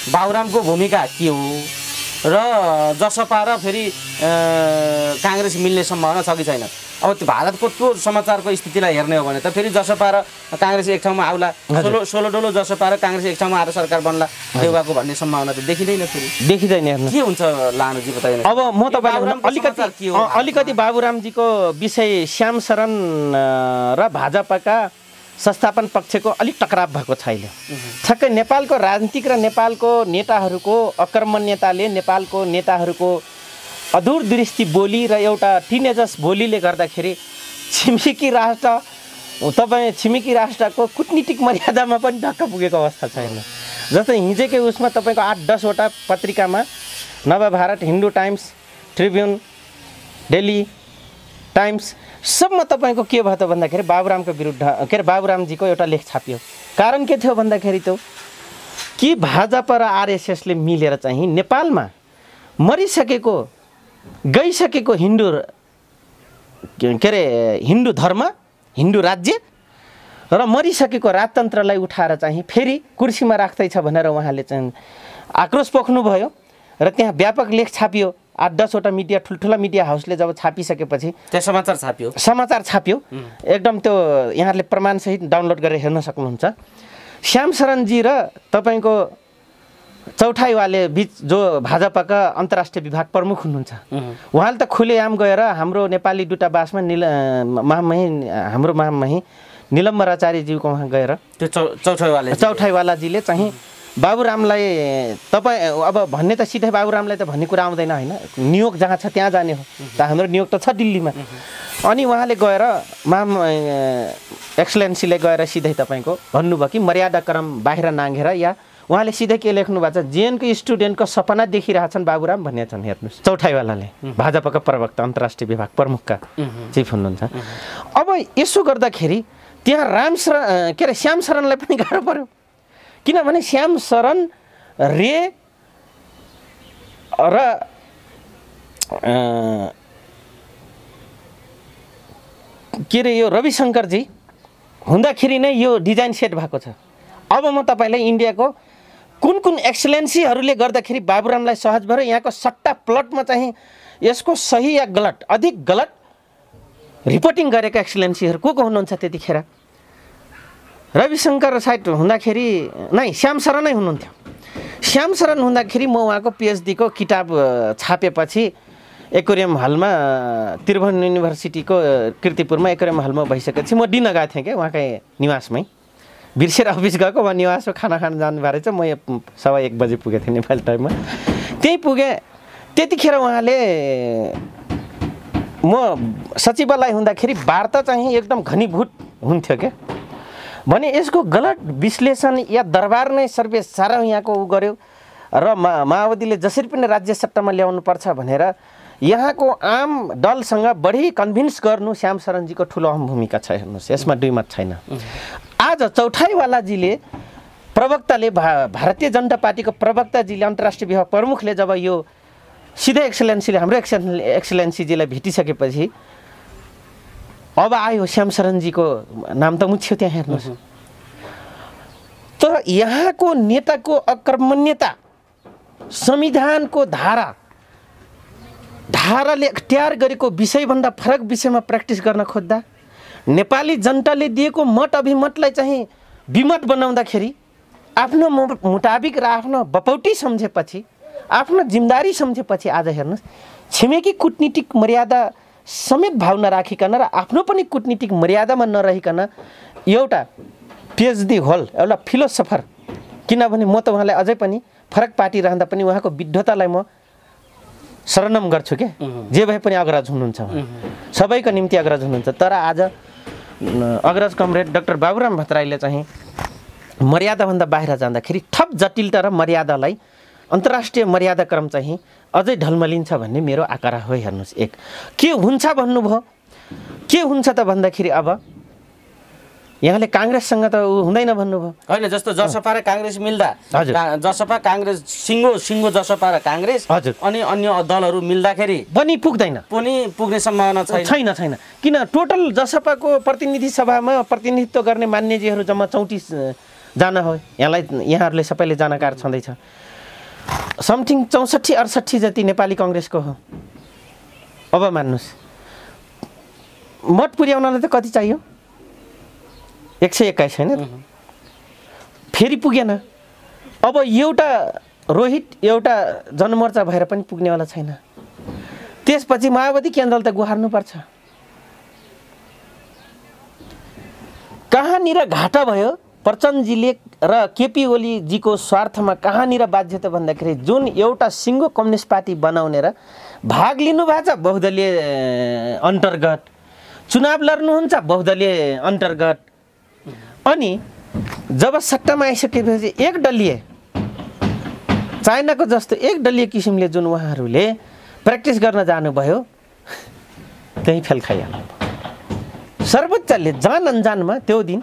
बाबुरामको भूमिका के हो र जसपा र फेरि काङ्ग्रेस मिल्ने सम्भावना छ कि छैन। अब त्यो भारतको त्यो समाचारको स्थितिलाई हेर्ने हो भने त फेरि जसपा र काङ्ग्रेस एक ठाउँमा आउला, सोलो डोलो जसपा र काङ्ग्रेस एक ठाउँमा आएर सरकार बन्ला देउवाको भन्ने सम्भावना त देखिँदैन। फेरि देखिँदैन। के हुन्छ लानुजी बताइदिनु। अब म तपाईँलाई अलिकति बाबुरामजीको विषय श्याम शरण र भाजपाका संस्थापन पक्षको अलिक टकराव भएको छ अहिले। ठ्याक्कै नेपालको राजनीतिक र नेपालको नेताहरूको अकर्मण्यताले नेपालको नेताहरूको अदूरदृष्टि बोली र एउटा टिनेजर्स बोलीले गर्दाखेरि छिमेकी राष्ट्रको कूटनीतिक मर्यादामा पनि ढक्क पुगेको अवस्था छैन। जस्तै हिजोकै उसमा तपाईँको 8-10वटा पत्रिकामा Navbharat, Hindu Times, Tribune, Daily Times सबमा तपाईँको के भयो त भन्दाखेरि बाबुरामको विरुद्ध बाबुरामजीको एउटा लेख छापियो। कारण के थियो भन्दाखेरि त कि भाजपा र आरएसएसले मिलेर चाहिँ नेपालमा मरिसकेको गइसकेको हिन्दू धर्म, हिन्दू राज्य र मरिसकेको राजतन्त्रलाई उठाएर चाहिँ फेरि कुर्सीमा राख्दैछ भनेर उहाँले चाहिँ आक्रोश पोख्नुभयो र त्यहाँ व्यापक लेख छापियो। 8-10वटा मिडिया, ठुल्ठुला मिडिया हाउसले जब छापिसकेपछि त्यो समाचार छापियो एकदम त्यो यहाँहरूले प्रमाणसहित डाउनलोड गरेर हेर्न सक्नुहुन्छ। श्याम शरणजी र तपाईँको चौठाईवाले बिच जो भाजपाका अन्तर्राष्ट्रिय विभाग प्रमुख हुनुहुन्छ, उहाँले त खुलेआम गएर हाम्रो नेपाली दूतावासमा हाम्रो महामही निलम्बर आचार्यज्यूको वहाँ गएर त्यो चौठाईवालाजीले चाहिँ बाबुरामलाई तपाईँ अब भन्ने त सिधै बाबुरामलाई त भन्ने कुरा आउँदैन होइन, नियोग जहाँ छ त्यहाँ जाने हो त, हाम्रो नियोग त छ दिल्लीमा। अनि उहाँले गएर एक्सलेन्सीले गएर सिधै तपाईँको भन्नुभयो कि मर्यादाक्रम बाहिर नाघेर या उहाँले सिधै के लेख्नु भएको छ, जेएनको स्टुडेन्टको सपना देखिरहेछन् बाबुराम भन्ने छन्। हेर्नुहोस्, चौठाईवालाले भाजपाका प्रवक्ता अन्तर्राष्ट्रिय विभाग प्रमुखका चिफ हुनुहुन्छ। अब यसो गर्दाखेरि त्यहाँ श्याम शरणलाई पनि गाह्रो पर्यो, किनभने श्याम शरण रे र यो रविशङ्करजी हुँदाखेरि नै यो डिजाइन सेट भएको छ। अब म तपाईँलाई इन्डियाको कुन एक्सलेन्सीहरूले गर्दाखेरि बाबुरामलाई सहज भएर यहाँको सट्टा प्लटमा चाहिँ यसको सही या गलत, अधिक गलत रिपोर्टिङ गरेका एक्सलेन्सीहरू को हुनुहुन्छ त्यतिखेर? रविशङ्कर साइड हुँदाखेरि नै श्याम शरण नै हुनुहुन्थ्यो। श्याम शरण हुँदाखेरि म उहाँको पिएचडीको किताब छापेपछि एक्वेरियम हलमा त्रिभुवन युनिभर्सिटीको कीर्तिपुरमा एक्वेरियम हलमा भइसकेपछि म दिन गएको थिएँ क्या उहाँकै निवासमै। बिर्सेर अफिस गएको वा निवासको खाना खान जानुभएको रहेछ। म 1:15 बजे पुगेको थिएँ नेपाली टाइममा। त्यहीँ पुगेँ। त्यतिखेर उहाँले म सचिवालय हुँदाखेरि वार्ता चाहिँ एकदम घनीभूत हुन्थ्यो क्या। भने यसको गलत विश्लेषण या दरबार नै सर्वे सारा यहाँको उ गर्यो र माओवादीले जसरी पनि राज्य सत्तामा ल्याउनुपर्छ भनेर यहाँको आम दलसँग बढी कन्भिन्स गर्नु श्याम शरणजीको ठुलो अहम भूमिका छ। हेर्नुहोस्, यसमा दुई मत छैन। आज चौठाईवालाजीले प्रवक्ताले भारतीय जनता पार्टीको प्रवक्ताजीले अन्तर्राष्ट्रिय विभाग प्रमुखले जब यो सिधै एक्सेलेन्सीले हाम्रो एक्सेलेन्सीजीलाई भेटिसकेपछि अब आयो श्याम शरणजीको नाम त मुछ्यो त्यहाँ। हेर्नुहोस्, तर यहाँको नेताको अकर्मण्यता संविधानको धाराले अख्तियार गरेको विषयभन्दा फरक विषयमा प्र्याक्टिस गर्न खोज्दा नेपाली जनताले दिएको मत अभिमतलाई चाहिँ विमत बनाउँदाखेरि आफ्नो मुताबिक र आफ्नो बपौटी सम्झेपछि आफ्नो जिम्मेदारी सम्झेपछि आज हेर्नुहोस् छिमेकी कूटनीतिक मर्यादा समेत भाव नराखिकन र आफ्नो पनि कूटनीतिक मर्यादामा नरहिकन एउटा पिएचडी होल एउटा फिलोसफर, किनभने म त उहाँलाई अझै पनि फरक पार्टी रहँदा पनि उहाँको विद्वतालाई म शरणम गर्छु क्या। जे भए पनि अग्रज हुनुहुन्छ, सबैको निम्ति अग्रज हुनुहुन्छ। तर आज अग्रज कमरेड डाक्टर बाबुराम भट्टराईले चाहिँ मर्यादाभन्दा बाहिर जाँदाखेरि थप जटिलता र मर्यादालाई अन्तर्राष्ट्रिय मर्यादाक्रम चाहिँ अझै ढलमलिन्छ भन्ने मेरो आकारा हो। हेर्नुहोस्, एक के हुन्छ भन्नुभयो, के हुन्छ त भन्दाखेरि अब यहाँले काङ्ग्रेससँग त हुँदैन भन्नुभयो होइन। जस्तो जसपा र काङ्ग्रेस मिल्दा जसपा काङ्ग्रेस सिङ्गो जसपा र काङ्ग्रेस अनि अन्य दलहरू मिल्दाखेरि पनि पुग्ने सम्भावना छैन। किन टोटल जसपाको प्रतिनिधि सभामा प्रतिनिधित्व गर्ने मान्यजीहरू जम्मा 34 जना हो। यहाँहरूले सबैले जानकार छँदैछ। समथिङ 64-68 जति नेपाली काङ्ग्रेसको हो। अब मान्नुहोस्, मत पुर्याउनलाई त कति चाहियो? 121 होइन, फेरि पुगेन। अब एउटा रोहित एउटा जनमोर्चा भएर पनि पुग्नेवाला छैन। त्यसपछि माओवादी केन्द्रले त गुहार्नुपर्छ। कहाँनिर घाटा भयो प्रचण्डजीले र केपी ओलीजीको स्वार्थमा कहाँनिर बाध्य त भन्दाखेरि जुन एउटा सिङ्गो कम्युनिस्ट पार्टी बनाउने र भाग लिनुभएको छ बहुदलीय अन्तर्गत, चुनाव लड्नुहुन्छ बहुदलीय अन्तर्गत, अनि जब सत्तामा आइसकेपछि एक दलीय चाइनाको जस्तो एक दलीय किसिमले जुन उहाँहरूले प्र्याक्टिस गर्न जानुभयो त्यही फेल खाइहाल्नु। सर्वोच्चले जान अनजानमा त्यो दिन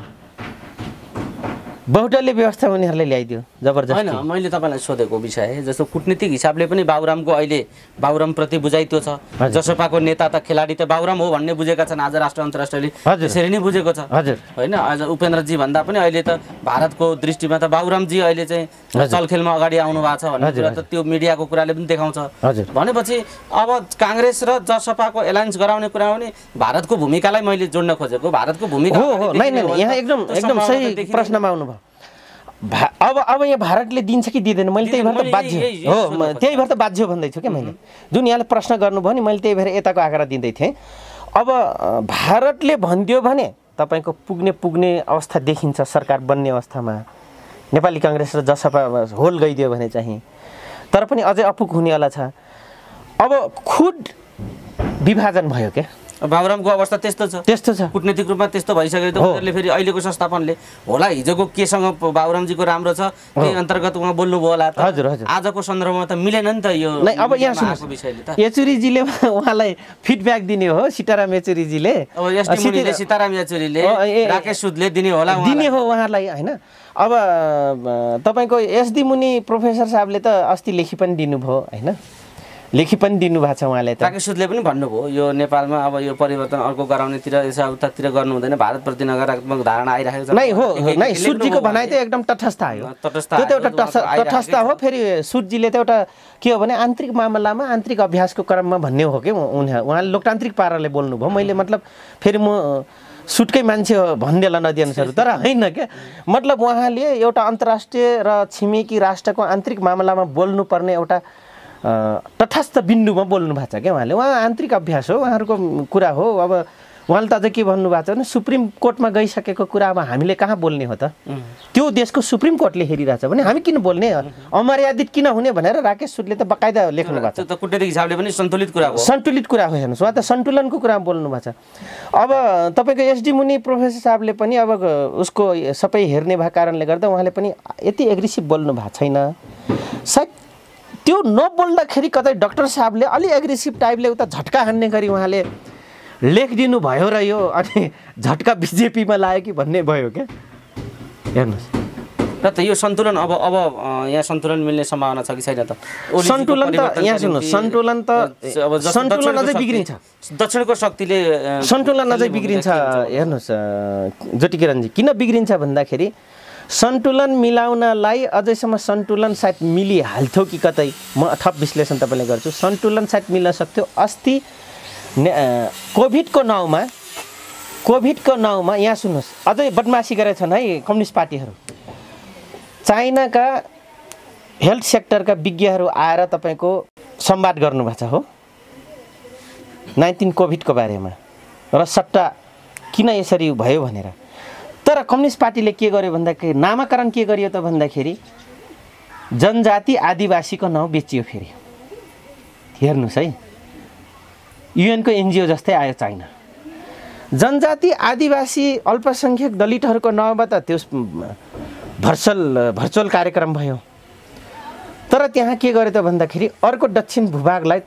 बहुदलीय व्यवस्था उनीहरूले ल्याइदियो जबरजस्ती। होइन, मैले तपाईँलाई सोधेको विषय जस्तो कूटनीतिक हिसाबले पनि बाबुरामको अहिले बाबुरामप्रति बुझाइ त्यो छ। जसपाको नेता त खेलाडी त बाबुराम हो भन्ने बुझेका छन् आज राष्ट्र अन्तर्राष्ट्रले, त्यसरी नै बुझेको छ होइन। आज उपेन्द्रजी भन्दा पनि अहिले त भारतको दृष्टिमा त बाबुरामजी अहिले चाहिँ चलखेलमा अगाडि आउनु भएको छ भन्ने कुरा त त्यो मिडियाको कुराले पनि देखाउँछ। भनेपछि अब काङ्ग्रेस र जसपाको एलायन्स गराउने कुरा हो नि भारतको भूमिकालाई मैले जोड्न खोजेको। भारतको भूमिका यहाँ एकदम सही प्रश्नमा आउनुभयो। अब यहाँ भारतले दिन्छ कि दिँदैन, मैले त्यही भएर त बाध्य हो, त्यही भएर त बाध्य भन्दैछु क्या। मैले जुन यहाँले प्रश्न गर्नुभयो नि मैले त्यही भएर यताको आग्रह दिँदै थिएँ। अब भारतले भनिदियो भने तपाईँको पुग्ने अवस्था देखिन्छ। सरकार बन्ने अवस्थामा नेपाली काङ्ग्रेस र जसपा होल गइदियो भने चाहिँ, तर पनि अझै अपुग हुनेवाला छ। अब खुद विभाजन भयो क्या। बाबुरामको अवस्था त्यस्तो छ कूटनीतिक रूपमा त्यस्तो भइसकेको उनीहरूले फेरि अहिलेको संस्थापनले होला हिजोको केसँग बाबुरामजीको राम्रो छ त्यही अन्तर्गत उहाँ बोल्नुभयो होला। हजुर आजको सन्दर्भमा त मिलेन नि त यो। अब यहाँ विषयले त येचुरीजीले उहाँलाई फिडब्याक दिने हो, सीताराम येचुरीजीले, सीताराम येचुरीले, राकेश सुदले दिने हो उहाँलाई होइन। अब तपाईँको एसडी मुनि प्रोफेसर साहबले त अस्ति लेखी पनि दिनुभयो होइन, लेखी पनि दिनुभएको छ उहाँले त। राकेश सुदले पनि भन्नुभयो यो नेपालमा अब यो परिवर्तन अर्को गराउनेतिर यताउतातिर गर्नु हुँदैन, भारतप्रति नकारात्मक धारणा आइरहेको छ। नै सुरजीको भनाइ त एकदम तटस्थ आयो। त्यो त एउटा तटस्थ हो। फेरि सुरजीले त एउटा के हो भने आन्तरिक मामलामा आन्तरिक अभ्यासको क्रममा भन्ने हो कि उहाँले लोकतान्त्रिक पाराले बोल्नुभयो। मैले मतलब फेरि म सुटकै मान्छे हो भन्नेला नदिएअनुसार तर होइन क्या। मतलब उहाँले एउटा अन्तर्राष्ट्रिय र छिमेकी राष्ट्रको आन्तरिक मामलामा बोल्नुपर्ने एउटा तटस्थ बिन्दुमा बोल्नु भएको छ क्या उहाँले। उहाँ आन्तरिक अभ्यास हो, उहाँहरूको कुरा हो। अब उहाँले त अझै के भन्नुभएको छ भने सुप्रिम कोर्टमा गइसकेको कुरा अब हामीले कहाँ बोल्ने हो त त्यो देशको सुप्रिम कोर्टले हेरिरहेछ भने हामी किन बोल्ने अमर्यादित किन हुने भनेर राकेश सुदले त बकाइदा लेख्नु भएको छ त्यो त कूटनीतिक हिसाबले पनि सन्तुलित कुरा हो सन्तुलित कुरा हो हेर्नुहोस् उहाँ त सन्तुलनको कुरा बोल्नु भएको छ अब तपाईँको एसडी मुनि प्रोफेसर साहबले पनि अब उसको सबै हेर्ने भएको कारणले गर्दा उहाँले पनि यति एग्रेसिभ बोल्नु भएको छैन सायद त्यो नबोल्दाखेरि कतै डाक्टर साहबले अलि एग्रेसिभ टाइपले उता झट्का हान्ने गरी उहाँले लेखिदिनु भयो र यो अनि झट्का बिजेपीमा लाग्यो कि भन्ने भयो क्या हेर्नुहोस् र त यो सन्तुलन अब यहाँ सन्तुलन मिल्ने सम्भावना छ कि छैन त सन्तुलन त यहाँ सुन्नुहोस् सन्तुलन त सन्तुलन अझै बिग्रिन्छ दक्षिणको शक्तिले सन्तुलन अझै बिग्रिन्छ हेर्नुहोस् ज्योति किरणजी किन बिग्रिन्छ भन्दाखेरि सन्तुलन मिलाउनलाई अझैसम्म सन्तुलन सायद मिलिहाल्थ्यो कि कतै म थप विश्लेषण तपाईँले गर्छु सन्तुलन सायद मिल्न सक्थ्यो अस्ति कोभिडको नाउँमा यहाँ सुन्नुहोस् अझै बदमासी गरेछन् है कम्युनिस्ट पार्टीहरू चाइनाका हेल्थ सेक्टरका विज्ञहरू आएर तपाईँको संवाद गर्नुभएको छ हो 19 कोभिडको बारेमा र सट्टा किन यसरी भयो भनेर तर कम्युनिस्ट पार्टीले के गर्यो भन्दाखेरि नामाकरण के गरियो त भन्दाखेरि जनजाति आदिवासीको नाउँ बेचियो फेरि हेर्नुहोस् है युएनको एनजिओ जस्तै आयो चाइना जनजाति आदिवासी अल्पसङ्ख्यक दलितहरूको नाउँमा त त्यो भर्चुअल कार्यक्रम भयो तर त्यहाँ के गर्यो त भन्दाखेरि अर्को दक्षिण भूभागलाई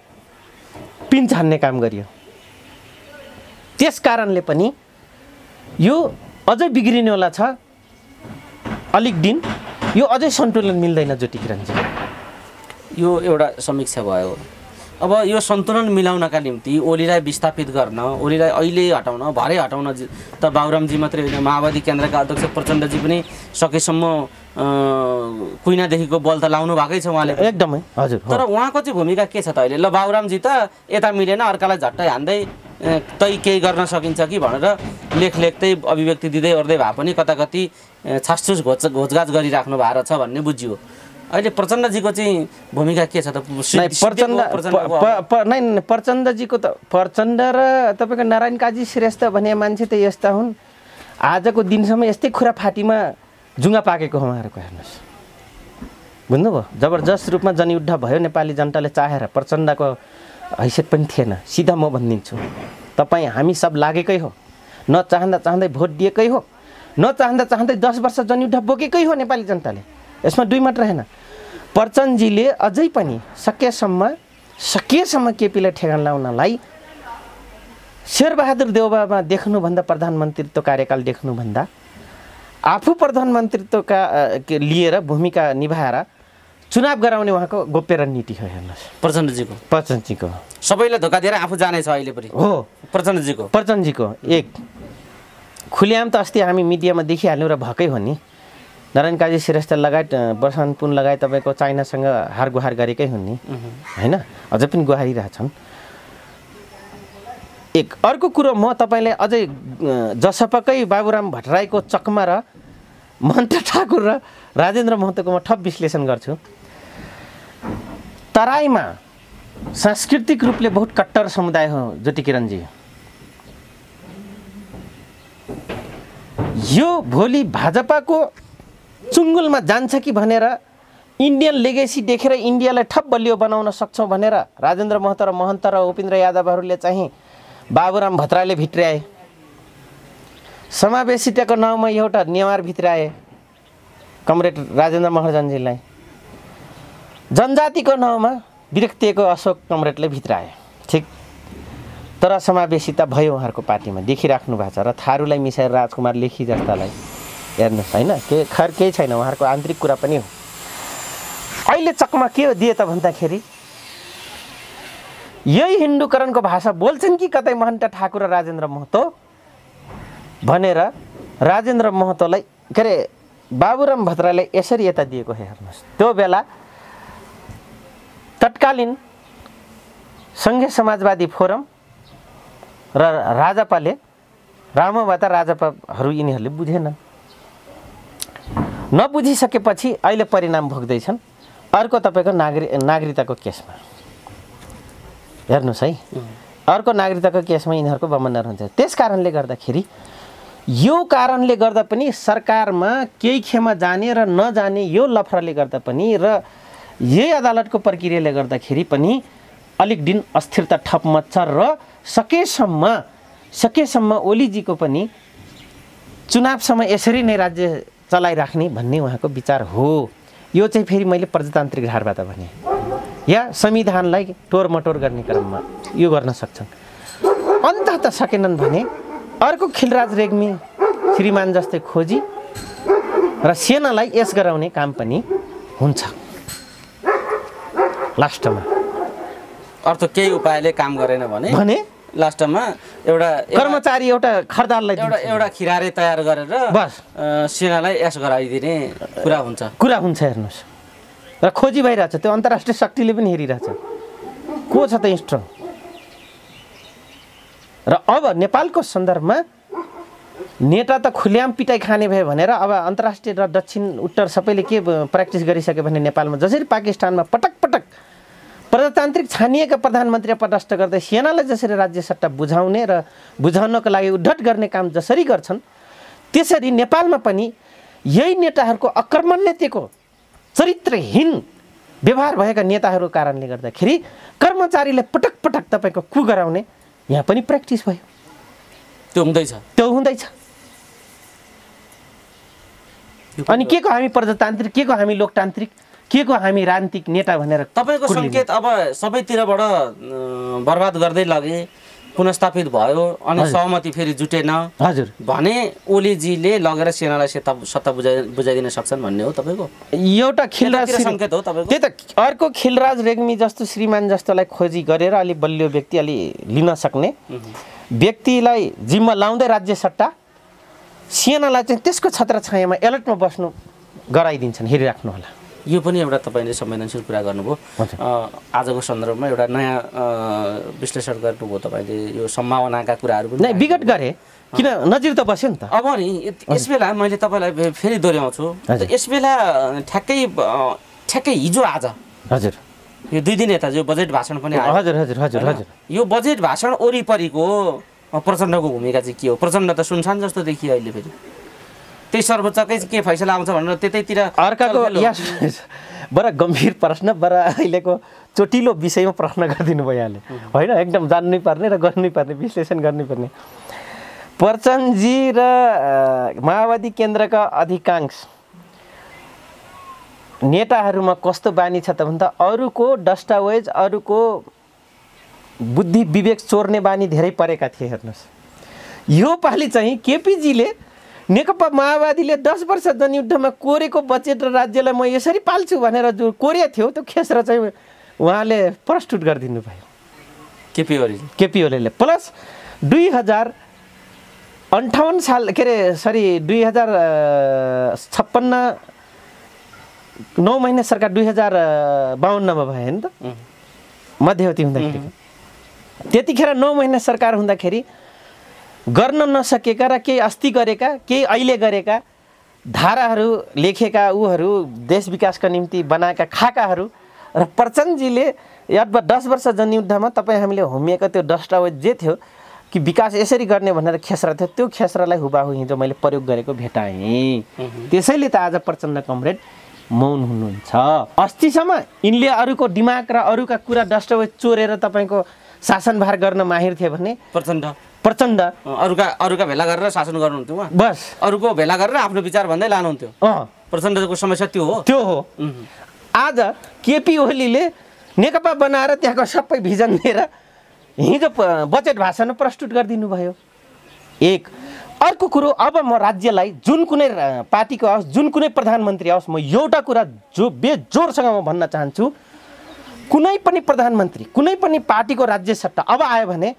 पिन्च हान्ने काम गरियो त्यस कारणले पनि यो अझै बिग्रिनेवाला छ अलिक दिन यो अझै सन्तुलन मिल्दैन ज्योति किरणजी यो एउटा समीक्षा भयो अब यो सन्तुलन मिलाउनका निम्ति ओलीलाई विस्थापित गर्न ओलीलाई अहिले हटाउन भरे हटाउन त बाबुरामजी मात्रै होइन माओवादी केन्द्रका अध्यक्ष प्रचण्डजी पनि सकेसम्म कुइनादेखिको बल त लाउनु भएकै छ उहाँले एकदमै हजुर तर उहाँको चाहिँ भूमिका के छ त अहिले ल बाबुरामजी त यता मिलेन अर्कालाई झट्टै हान्दै तै केही गर्न सकिन्छ कि भनेर लेख्दै अभिव्यक्ति दिँदै ओर्दै भए पनि कता कति छासछुस घोचघाच गरिराख्नु भएको छ भन्ने बुझियो अहिले प्रचण्डजीको चाहिँ भूमिका के छ त प्रचण्डजीको त प्रचण्ड र तपाईँको नारायण काजी श्रेष्ठ भन्ने मान्छे त यस्ता हुन् आजको दिनसम्म यस्तै खुराफाटीमा जुङ्गा पाकेको हो उहाँहरूको हेर्नुहोस् बुझ्नुभयो जबरजस्त रूपमा जनयुद्ध भयो नेपाली जनताले चाहेर प्रचण्डको हैसियत पनि थिएन सिधा म भनिदिन्छु तपाईँ हामी सब लागेकै हो नचाहँदा चाहँदै भोट दिएकै हो नचाहँदा चाहँदै 10 वर्ष जनयुद्ध बोकेकै हो नेपाली जनताले यसमा दुई मात्र होइन प्रचण्डजीले अझै पनि सकेसम्म केपीलाई ठेगान लाउनलाई शेरबहादुर देउबामा देख्नुभन्दा प्रधानमन्त्रीत्व कार्यकाल देख्नुभन्दा आफू प्रधानमन्त्रीत्वका लिएर भूमिका निभाएर चुनाव गराउने उहाँको गोप्य रणनीति हो हेर्नुहोस् प्रचण्डजीको सबैलाई धोका दिएर आफू जानेछ अहिले पनि हो प्रचण्डजीको एक खुल्याम त अस्ति हामी मिडियामा देखिहाल्यौँ र भएकै हो नि नारायण काजी श्रेष्ठ लगायत बसन्त पुन लगायत तपाईँको चाइनासँग हार गुहार गरेकै हुन् नि होइन अझै पनि गुहारिरहेछन् एक अर्को कुरो म तपाईँलाई अझै जसपाकै बाबुराम भट्टराईको चकमा र महन्त ठाकुर र राजेन्द्र महतोको म ठप विश्लेषण गर्छु तराईमा सांस्कृतिक रूपले बहुत कट्टर समुदाय हो ज्योति किरणजी यो भोलि भाजपाको चुङ्गुलमा जान्छ कि भनेर इन्डियन लेगेसी देखेर इन्डियालाई ठप बलियो बनाउन सक्छौँ भनेर राजेन्द्र महतो र महन्त र उपेन्द्र यादवहरूले चाहिँ बाबुराम भट्टराईले भित्र्याए समावेशिताको नाउँमा एउटा नेवार भित्र्याए कमरेड राजेन्द्र महर्जनजीलाई जनजातिको नाउँमा विरक्तिको अशोक कमरेडले भित्र्याए ठिक तर समावेशिता भयो उहाँहरूको पार्टीमा देखिराख्नु भएको छ र थारूलाई मिसाएर राजकुमार लेखी जस्तालाई हेर्नुहोस् होइन केही छैन उहाँहरूको आन्तरिक कुरा पनि हो अहिले चकमा के दिए त भन्दाखेरि यही हिन्दूकरणको भाषा बोल्छन् कि कतै महन्त ठाकुर र राजेन्द्र महतो भनेर राजेन्द्र महतोलाई के अरे बाबुराम भट्टराईलाई यसरी यता दिएको हेर्नुहोस् त्यो बेला तत्कालीन सङ्घीय समाजवादी फोरम र राजपाले रामोभा राजपाहरू यिनीहरूले बुझेनन् नबुझिसकेपछि अहिले परिणाम भोग्दैछन् अर्को तपाईँको नागरिकताको केसमा हेर्नुहोस् है अर्को नागरिकताको केसमा यिनीहरूको बमन्डर हुन्छ। त्यस कारणले गर्दाखेरि यो कारणले गर्दा पनि सरकारमा केही खेमा जाने र नजाने यो लफडाले गर्दा पनि र यही अदालतको प्रक्रियाले गर्दाखेरि पनि अलिक दिन अस्थिरता ठप मच्छ र सकेसम्म ओलीजीको पनि चुनावसम्म यसरी नै राज्य चलाइराख्ने भन्ने उहाँको विचार हो। यो चाहिँ फेरि मैले प्रजातान्त्रिक धारबाट भने या संविधानलाई टोरमटोर गर्ने क्रममा यो गर्न सक्छन्। अन्तत सकेनन् भने अर्को खिलराज रेग्मी श्रीमान जस्तै खोजी र सेनालाई यस गराउने काम पनि हुन्छ लास्टमा। अर्थ केही उपायले काम गरेन भने लास्टमा एउटा कर्मचारी एउटा खरदारलाई एउटा खिरारे तयार गरेर बस सेनालाई यस गराइदिने कुरा हुन्छ हेर्नुहोस्। र खोजी भइरहेछ, त्यो अन्तर्राष्ट्रिय शक्तिले पनि हेरिरहेछ को छ त स्ट्रङ। र अब नेपालको सन्दर्भमा नेता त खुल्याम पिटाइ खाने भयो भनेर अब अन्तर्राष्ट्रिय र दक्षिण उत्तर सबैले के प्र्याक्टिस गरिसक्यो भने नेपालमा जसरी पाकिस्तानमा पटक पटक प्रजातान्त्रिक छानिएका प्रधानमन्त्री पदस्थ गर्दै सेनालाई जसरी राज्य सत्ता बुझाउने र बुझाउनको लागि उद्धट गर्ने काम जसरी गर्छन् त्यसरी नेपालमा पनि यही नेताहरूको अकर्मण्यताको चरित्रहीन व्यवहार भएका नेताहरूको कारणले गर्दाखेरि कर्मचारीलाई पटक पटक तपाईँको कु गराउने यहाँ पनि प्र्याक्टिस भयो। त्यो हुँदैछ। अनि के को हामी प्रजातान्त्रिक, के को हामी लोकतान्त्रिक, के को हामी राजनीतिक नेता भनेर तपाईँको सङ्केत अब सबैतिरबाट बर्बाद गर्दै लगे, पुनस्थापित भयो अनि सहमति फेरि जुटेन हजुर भने ओलीजीले लगेर सेनालाई सत्ता बुझाइदिन सक्छन् भन्ने हो तपाईँको एउटा खिलराज सङ्केत हो तपाईँको। त्यही त अर्को खिलराज रेग्मी जस्तो श्रीमान जस्तोलाई खोजी गरेर अलि बलियो व्यक्ति अलि लिन सक्ने व्यक्तिलाई जिम्मा लाउँदै राज्य सत्ता सेनालाई चाहिँ त्यसको छत्रछायामा एलर्टमा बस्नु गराइदिन्छन्। हेरिराख्नु होला। यो पनि एउटा तपाईँले संवेदनशील कुरा गर्नुभयो। आजको सन्दर्भमा एउटा नयाँ विश्लेषण गर्नुभयो तपाईँले। यो सम्भावनाका कुराहरू पनि नै विगत गरे किन नजिर त बस्यो नि त। अब नि यस बेला मैले तपाईँलाई फेरि दोहोऱ्याउँछु, यस बेला ठ्याक्कै हिजो आज हजुर यो 2 दिन यता जो बजेट भाषण पनि आयो। हजुर हजुर हजुर हजुर यो बजेट भाषण वरिपरिको प्रचण्डको भूमिका चाहिँ के हो? प्रचण्ड त सुनसान जस्तो देखियो अहिले फेरि। त्यही सर्वोच्चकै के फैसला आउँछ भनेर त्यतैतिर अर्काको बडा गम्भीर प्रश्न, बडा अहिलेको चोटिलो विषयमा प्रश्न गरिदिनु भयो यहाँले होइन। एकदम जान्नै पर्ने र गर्नै पर्ने विश्लेषण गर्नै पर्ने। प्रचण्डजी र माओवादी केन्द्रका अधिकांश नेताहरूमा कस्तो बानी छ त भन्दा अरूको दस्तावेज, अरूको बुद्धि विवेक चोर्ने बानी धेरै परेका थिए। हेर्नुहोस् यो पालि चाहिँ केपीजीले नेकपा माओवादीले 10 वर्ष जनयुद्धमा कोरेको बजेट र राज्यलाई म यसरी पाल्छु भनेर जो कोरिया थियो त्यो खेसर चाहिँ उहाँले प्रस्तुत गरिदिनु भयो केपी ओलीले। प्लस 2058 साल के अरे सरी 2056 9 महिना सरकार 2052 मा भयो नि त मध्यवर्ती हुँदाखेरि। त्यतिखेर 9 महिना सरकार हुँदाखेरि गर्न नसकेका र केही अस्ति गरेका केही अहिले गरेका धाराहरू लेखेका उहरू देश विकासका निम्ति बनाएका खाकाहरू र प्रचण्डजीले यादवा 10 वर्ष जनयुद्धमा तपाईँ हामीले होमिएका त्यो दस्तावेज जे थियो कि विकास यसरी गर्ने भनेर खेसरा थियो त्यो खेसरालाई हुबाहु हिजो मैले प्रयोग गरेको भेटाएँ। त्यसैले त आज प्रचण्ड कमरेड मौन हुनुहुन्छ। अस्तिसम्म यिनले अरूको दिमाग र अरूका कुरा दस्तावेज चोरेर तपाईँको शासनभार गर्न माहिर थिए भने प्रचण्ड अरूका भेला गरेर शासन गर्नुहुन्थ्यो उहाँ। बस अरूको भेला गरेर आफ्नो विचार भन्दै लानुहुन्थ्यो। प्रचण्डको समस्या त्यो हो। आज केपी ओलीले नेकपा बनाएर त्यहाँको सबै भिजन लिएर हिजो बजेट भाषण प्रस्तुत गरिदिनु भयो। एक अर्को कुरो, अब म राज्यलाई जुन कुनै पार्टीको आओस् जुन कुनै प्रधानमन्त्री आओस् म एउटा कुरा जो बेजोरसँग म भन्न चाहन्छु, कुनै पनि प्रधानमन्त्री कुनै पनि पार्टीको राज्य सत्ता अब आयो भने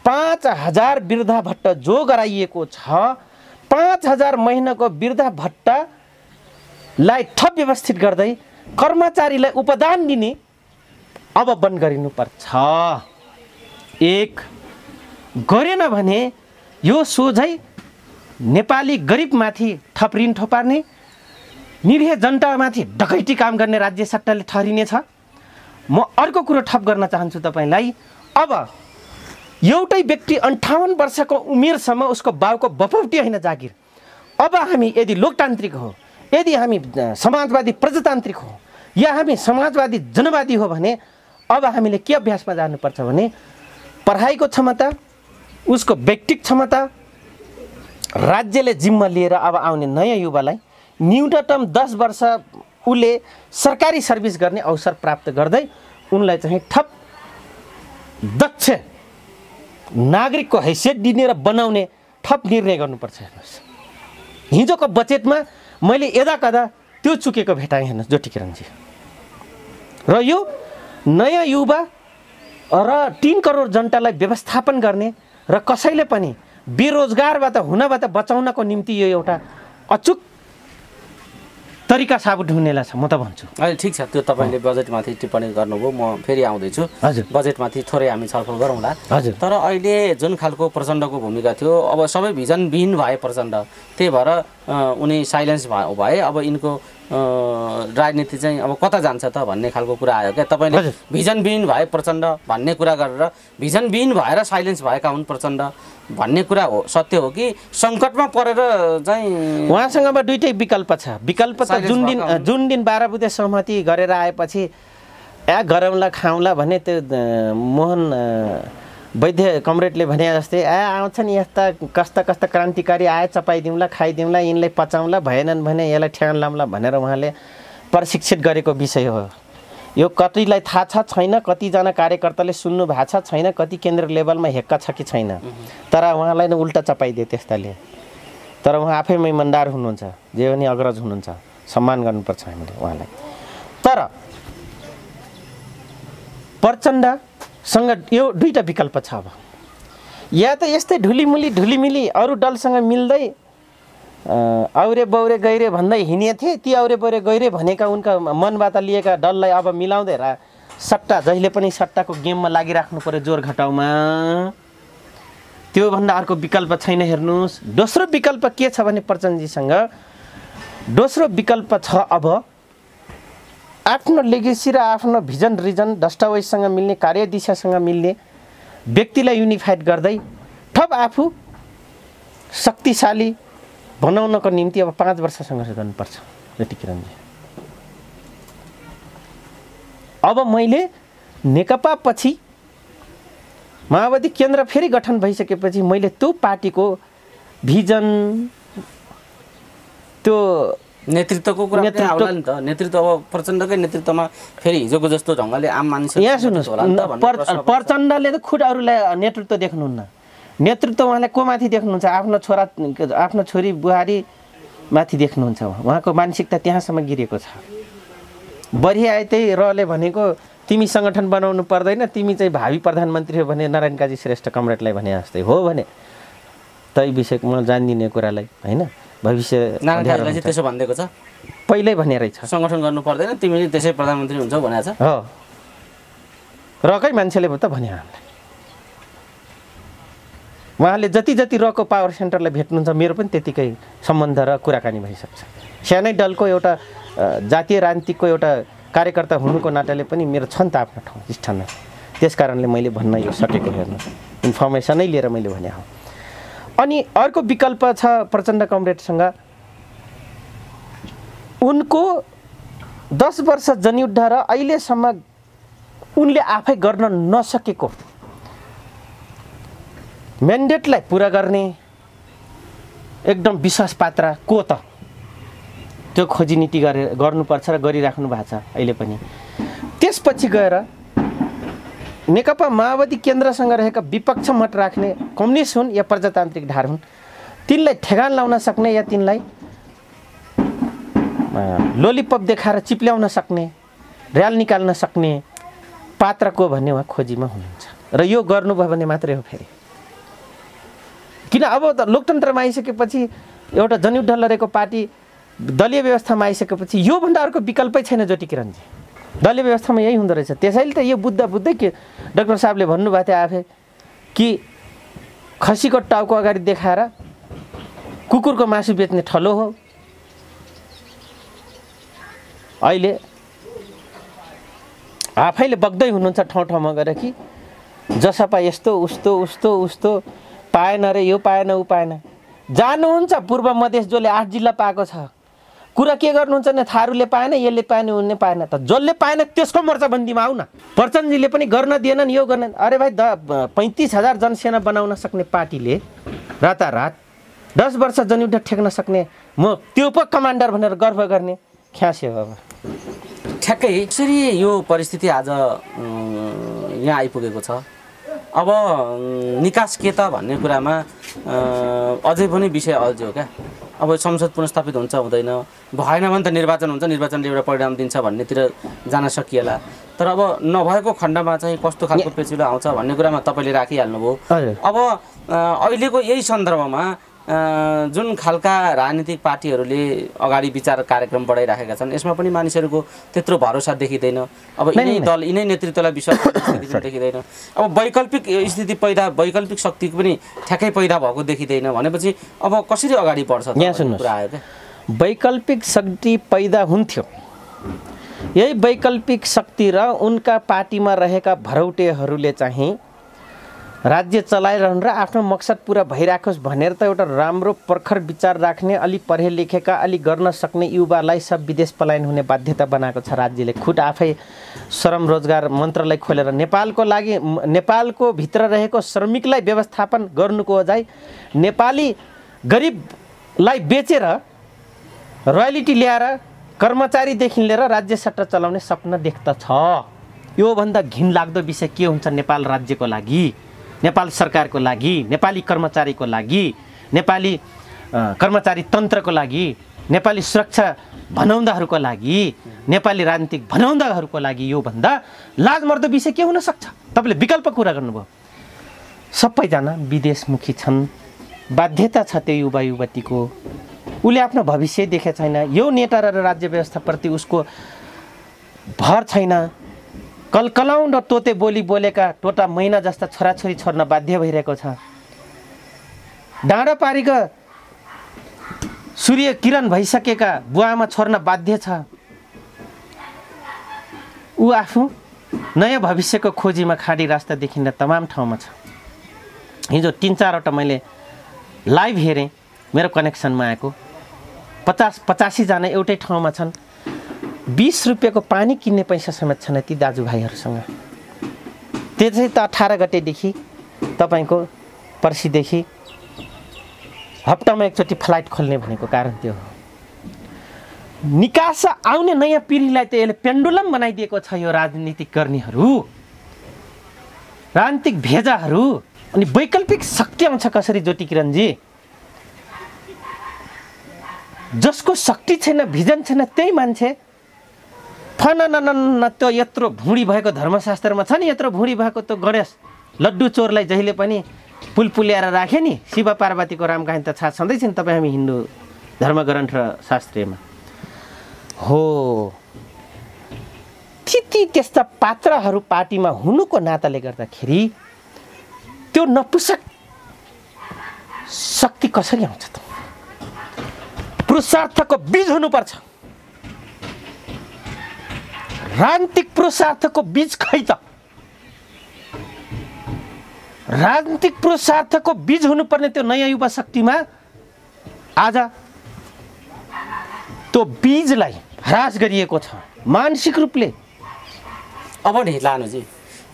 5000 वृद्धा भत्ता जो गराइएको छ 5000 महिनाको वृद्धा भत्तालाई थप व्यवस्थित गर्दै कर्मचारीलाई उपदान दिने अब बन्द गरिनुपर्छ। एक गरेन भने यो सोझै नेपाली गरिबमाथि थप ऋण थोपार्ने, निरीह जनतामाथि डकैती काम गर्ने राज्य सत्ताले ठहरिनेछ। म अर्को कुरो थप गर्न चाहन्छु तपाईलाई। अब एउटै व्यक्ति 58 वर्षको उमेरसम्म उसको बाउको बपौटी होइन जागिर। अब हामी यदि लोकतान्त्रिक हो, यदि हामी समाजवादी प्रजातान्त्रिक हो, या हामी समाजवादी जनवादी हो भने अब हामीले के अभ्यासमा जानुपर्छ भने पढाइको क्षमता, उसको व्यक्तिक क्षमता, राज्यले जिम्मा लिएर अब आउने नयाँ युवालाई न्यूनतम 10 वर्ष उसले सरकारी सर्भिस गर्ने अवसर प्राप्त गर्दै उनलाई चाहिँ थप दक्ष नागरिकको हैसियत दिने र बनाउने थप निर्णय गर्नुपर्छ। हेर्नुहोस्, हिजोको बजेटमा मैले यदाकदा त्यो चुकेको भेटाएँ। हेर्नुहोस् ज्योति किरणजी, र यो नयाँ युवा र 3 करोड जनतालाई व्यवस्थापन गर्ने र कसैले पनि बेरोजगारबाट हुनबाट बचाउनको निम्ति यो एउटा अचुक तरिका साबुत हुनेला छ, म त भन्छु। अहिले ठिक छ, त्यो तपाईँले बजेटमाथि टिप्पणी गर्नुभयो, म फेरि आउँदैछु। हजुर, बजेटमाथि थोरै हामी छलफल गरौँला। हजुर, तर अहिले जुन खालको प्रचण्डको भूमिका थियो, अब सबै भिजनविहीन भए प्रचण्ड, त्यही भएर उनी साइलेन्स भए। अब यिनको राजनीति चाहिँ अब कता जान्छ त भन्ने खालको कुरा आयो क्या। तपाईँले भिजनविहीन भए प्रचण्ड भन्ने कुरा गरेर भिजनविहीन भएर साइलेन्स भएका हुन् प्रचण्ड भन्ने कुरा हो, सत्य हो कि सङ्कटमा परेर चाहिँ उहाँसँग दुईटै विकल्प छ। विकल्प त जुन दिन 12 बुँदे सहमति गरेर आएपछि गरौँला खाउँला भने त्यो मोहन वैद्य कमरेडले भने जस्तै आउँछन् यस्ता कस्ता कस्ता क्रान्तिकारी आए, चपाइदिउँला, खाइदिउँला, यिनलाई पचाउँला, भएनन् भने यसलाई ठ्यान लाउँला भनेर उहाँले प्रशिक्षित गरेको विषय हो। यो कतिलाई थाहा छ छैन, कतिजना कार्यकर्ताले सुन्नु भएको छ छैन, कति केन्द्र लेभलमा हेक्का छ कि छैन, तर उहाँलाई नै उल्टा चपाइदिए त्यस्ताले। तर उहाँ आफैमा इमान्दार हुनुहुन्छ, जे पनि अग्रज हुनुहुन्छ, सम्मान गर्नुपर्छ हामीले उहाँलाई। तर प्रचण्डसँग यो दुईटा विकल्प छ। अब या त यस्तै ढुलिमिली अरू दलसँग मिल्दै औरे बौरे गैरे भन्दै हिँडे थिए, ती औरे बौरे गैरे भनेका उनका मनबाट लिएका दललाई अब मिलाउँदै सट्टा जहिले पनि सट्टाको गेममा लागिराख्नु पर्यो जोर घटाउमा। त्योभन्दा अर्को विकल्प छैन। हेर्नुहोस्, दोस्रो विकल्प के छ भने प्रचण्डजीसँग दोस्रो विकल्प छ अब आफ्नो लेगेसी र आफ्नो भिजन रिजन दस्तावेजसँग मिल्ने, कार्यदिशासँग मिल्ने व्यक्तिलाई युनिफाइड गर्दै थप आफू शक्तिशाली बनाउनको निम्ति अब 5 वर्ष सङ्घर्ष गर्नुपर्छ। ज्योति किरणजी, अब मैले नेकपा पछि माओवादी केन्द्र फेरि गठन भइसकेपछि मैले त्यो पार्टीको भिजन, त्यो नेतृत्वको कुरा आउला नि त। नेतृत्व अब प्रचण्डकै नेतृत्वमा फेरि हिजोको जस्तो ढङ्गले आम मानिस यहाँ सुन्नुहोस्, प्रचण्डले त खुद अरूलाई नेतृत्व देख्नुहुन्न। नेतृत्व उहाँले को माथि देख्नुहुन्छ? आफ्नो छोरी बुहारी माथि देख्नुहुन्छ। उहाँको मानसिकता त्यहाँसम्म गिरेको छ। बढी आए त्यही रहले भनेको तिमी सङ्गठन बनाउनु पर्दैन, तिमी चाहिँ भावी प्रधानमन्त्री हो भने नारायण काजी श्रेष्ठ कमरेडलाई भने जस्तै हो भने त्यही विषयमा जान्दिने कुरालाई होइन भविष्य नारायण काजीले त्यसो भनिदिएको छ, पहिल्यै भने रहेछ सङ्गठन गर्नु पर्दैन, तिमीले त्यसै प्रधानमन्त्री हुन्छौ भनेको छ। हो, रकै मान्छेले त भने हामीलाई उहाँले जति रको पावर सेन्टरलाई भेट्नुहुन्छ मेरो पनि त्यतिकै सम्बन्ध र कुराकानी भइसक्छ। सानै दलको एउटा जातीय राजनीतिको एउटा कार्यकर्ता हुनुको नाताले पनि मेरो छ नि त आफ्नो ठाउँ स्थानमा। त्यस कारणले मैले भन्न यो सकेको हेर्नुहोस्, इन्फर्मेसनै लिएर मैले भने हो। अनि अर्को विकल्प छ प्रचण्ड कमरेडसँग, उनको 10 वर्ष जनयुद्ध र अहिलेसम्म उनले आफै गर्न नसकेको म्यान्डेटलाई पुरा गर्ने एकदम विश्वास पात्र को त, त्यो खोजी नीति गर्नुपर्छ र गरिराख्नु भएको छ अहिले पनि। त्यसपछि गएर नेकपा माओवादी केन्द्रसँग रहेका विपक्ष मत राख्ने कम्युनिस्ट हुन् या प्रजातान्त्रिक धार हुन्, तिनलाई ठेगान लाउन सक्ने या तिनलाई लोलीपप देखाएर चिप्ल्याउन सक्ने, र्याल निकाल्न सक्ने पात्र को भन्ने उहाँ खोजीमा हुनुहुन्छ। र यो गर्नुभयो भने मात्रै हो फेरि। किन अब त लोकतन्त्रमा आइसकेपछि एउटा जनयुद्ध लडेको पार्टी दलीय व्यवस्थामा आइसकेपछि योभन्दा अर्को विकल्पै छैन ज्योति किरणजी। दलीय व्यवस्थामा यही हुँदो रहेछ। त्यसैले त यो बुझ्दै के डाक्टर साहबले भन्नुभएको थियो आफै कि खसीको टाउको अगाडि देखाएर कुकुरको मासु बेच्ने ठलो हो। अहिले आफैले बग्दै हुनुहुन्छ ठाउँ ठाउँमा गएर कि जसपा यस्तो उस्तो उस्तो उस्तो पाएन रे, यो पाएन ऊ पाएन। जानुहुन्छ पूर्व मधेस जसले 8 जिल्ला पाएको छ, कुरा के गर्नुहुन्छ भने थारूले पाएन, यसले पाएन, उनले पाएन। त जसले पाएन त्यसको मोर्चाबन्दीमा आऊ न। प्रचण्डजीले पनि गर्न दिएनन्, यो गर्न। अरे भाइ 35,000 जनसेना बनाउन सक्ने पार्टीले रातारात 10 वर्ष जनयुद्ध ठेक्न सक्ने, म त्यो पो कमान्डर भनेर गर्व गर्ने ख्यास्यो बाबा। ठ्याक्कै यसरी यो परिस्थिति आज यहाँ आइपुगेको छ। अब निकास के त भन्ने कुरामा अझै पनि विषय अल्झ्यो क्या। अब संसद पुनर्स्थापित हुन्छ हुँदैन, भएन भने त निर्वाचन हुन्छ, निर्वाचनले एउटा परिणाम दिन्छ भन्नेतिर जान सकिएला। तर अब नभएको खण्डमा चाहिँ कस्तो खालको पेचिलो आउँछ भन्ने कुरामा तपाईँले राखिहाल्नुभयो। अब अहिलेको यही सन्दर्भमा जुन खालका राजनीतिक पार्टीहरूले अगाडि विचार कार्यक्रम बढाइराखेका छन्, यसमा पनि मानिसहरूको त्यत्रो भरोसा देखिँदैन। अब यिनै दल यिनै नेतृत्वलाई विश्वास गर्ने देखिँदैन। अब वैकल्पिक स्थिति पैदा, वैकल्पिक शक्ति पनि ठ्याक्कै पैदा भएको देखिँदैन भनेपछि अब कसरी अगाडि बढ्छ यहाँ सुन्नुहोस्। कुरा आयो क्या। वैकल्पिक शक्ति पैदा हुन्थ्यो, यही वैकल्पिक शक्ति र उनका पार्टीमा रहेका भरौटेहरूले चाहिँ राज्य चलाइरहनु र आफ्नो मकसद पुरा भइराखोस् भनेर त एउटा राम्रो प्रखर विचार राख्ने, अलि पढे लेखेका, अलि गर्न सक्ने युवालाई सब विदेश पलायन हुने बाध्यता बनाएको छ राज्यले। खुद आफै श्रम रोजगार मन्त्रालय खोलेर नेपालको लागि, नेपालको भित्र रहेको श्रमिकलाई व्यवस्थापन गर्नुको बजाय नेपाली गरिबलाई बेचेर रोयल्टी ल्याएर कर्मचारीदेखि लिएर राज्य सट्टा चलाउने सपना देख्दछ। योभन्दा घिनलाग्दो विषय के हुन्छ नेपाल राज्यको लागि, नेपाल सरकारको लागि, नेपाली कर्मचारीको लागि, नेपाली कर्मचारी तन्त्रको लागि, नेपाली सुरक्षा भनाउँदाहरूको लागि, नेपाली राजनीतिक भनाउँदाहरूको लागि योभन्दा लाजमर्दो विषय के हुन सक्छ? तपाईँले विकल्प कुरा गर्नुभयो। सबैजना विदेशमुखी छन्, बाध्यता छ त्यो युवा युवतीको। उसले आफ्नो भविष्य देखेको छैन, यो नेता र राज्य व्यवस्थाप्रति उसको भर छैन। कलकलाउँ र तोते बोली बोलेका टोटा महिना जस्ता छोराछोरी छोड्न बाध्य भइरहेको छ। डाँडो पारीको सूर्य किरण भइसकेका बुवामा छोड्न बाध्य छ। ऊ आफू नयाँ भविष्यको खोजीमा खाडी रास्ता देखिन तमाम ठाउँमा छ। हिजो 3-4वटा मैले लाइभ हेरेँ, मेरो कनेक्सनमा आएको 50-85 जना एउटै ठाउँमा छन्। 20 रुपियाँको पानी किन्ने पैसा समेत छैन ती दाजुभाइहरूसँग। त्यो चाहिँ त 18 गतेदेखि तपाईँको पर्सिदेखि हप्तामा एकचोटि फ्लाइट खोल्ने भनेको कारण त्यो हो। निकास आउने नयाँ पिँढीलाई त यसले पेन्डुलम बनाइदिएको छ यो राजनीतिक गर्नेहरू, राजनीतिक भेजाहरू। अनि वैकल्पिक शक्ति आउँछ कसरी ज्योति किरणजी? जसको शक्ति छैन, भिजन छैन, त्यही मान्छे फननन त्यो यत्रो भुँडी भएको धर्मशास्त्रमा छ नि, यत्रो भुँडी भएको त्यो गणेश लड्डु चोरलाई जहिले पनि पुल्याएर राखे नि, शिव पार्वतीको रामकाहिनी त थाहा छँदैछ नि तपाईँ हामी हिन्दू धर्मग्रन्थ र शास्त्रमा हो। त्यस्ता पात्रहरू पार्टीमा हुनुको नाताले गर्दाखेरि त्यो नपुसक शक्ति कसरी आउँछ त? पुरुषार्थको बीज हुनुपर्छ। राजनीतिक पुरुषार्थको बीज खै त? राजनीतिक पुरुषार्थको बीज हुनुपर्ने त्यो नयाँ युवा शक्तिमा आज त्यो बीजलाई ह्रास गरिएको छ मानसिक रूपले। अब नि लानुजी,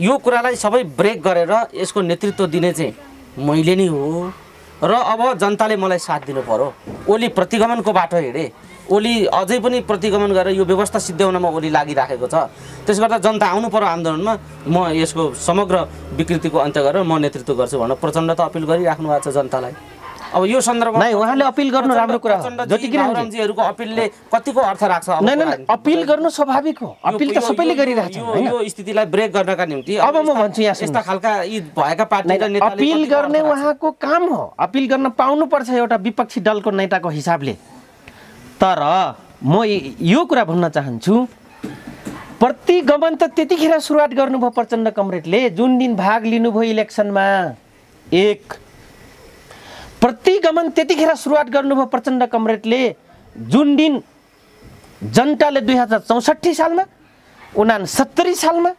यो कुरालाई सबै ब्रेक गरेर यसको नेतृत्व दिने चाहिँ मैले नै हो र अब जनताले मलाई साथ दिनु पर्यो। ओली प्रतिगमनको बाटो हिँडे, ओली अझै पनि प्रतिगमन गरेर यो व्यवस्था सिद्ध्याउनमा ओली लागिराखेको छ। त्यसो गर्दा जनता आउनु पर्यो आन्दोलनमा। म यसको समग्र विकृतिको अन्त्य गरेर म नेतृत्व गर्छु भनेर प्रचण्ड त अपिल गरिराख्नु भएको छ जनतालाई। अब यो सन्दर्भमा नै उहाँले अपिल गर्नु राम्रो कुरा हो। जति किरणजीहरूको अपिलले कतिको अर्थ राख्छ? नै अपिल गर्नु स्वाभाविक हो, अपिल त सबैले गरिरहेछ। यो स्थितिलाई ब्रेक गर्नका निम्ति अब म भन्छु यहाँ यस्ता खालका यी भएका पार्टी र नेताले अपिल गर्ने उहाँको काम हो। अपिल गर्न पाउनुपर्छ एउटा विपक्षी दलको नेताको हिसाबले। तर म यो कुरा भन्न चाहन्छु, प्रतिगमन त त्यतिखेर सुरुवात गर्नुभयो प्रचण्ड कमरेडले जुन दिन भाग लिनुभयो इलेक्सनमा। प्रतिगमन त्यतिखेर सुरुवात गर्नुभयो प्रचण्ड कमरेडले जुन दिन जनताले 2064 सालमा 69 सालमा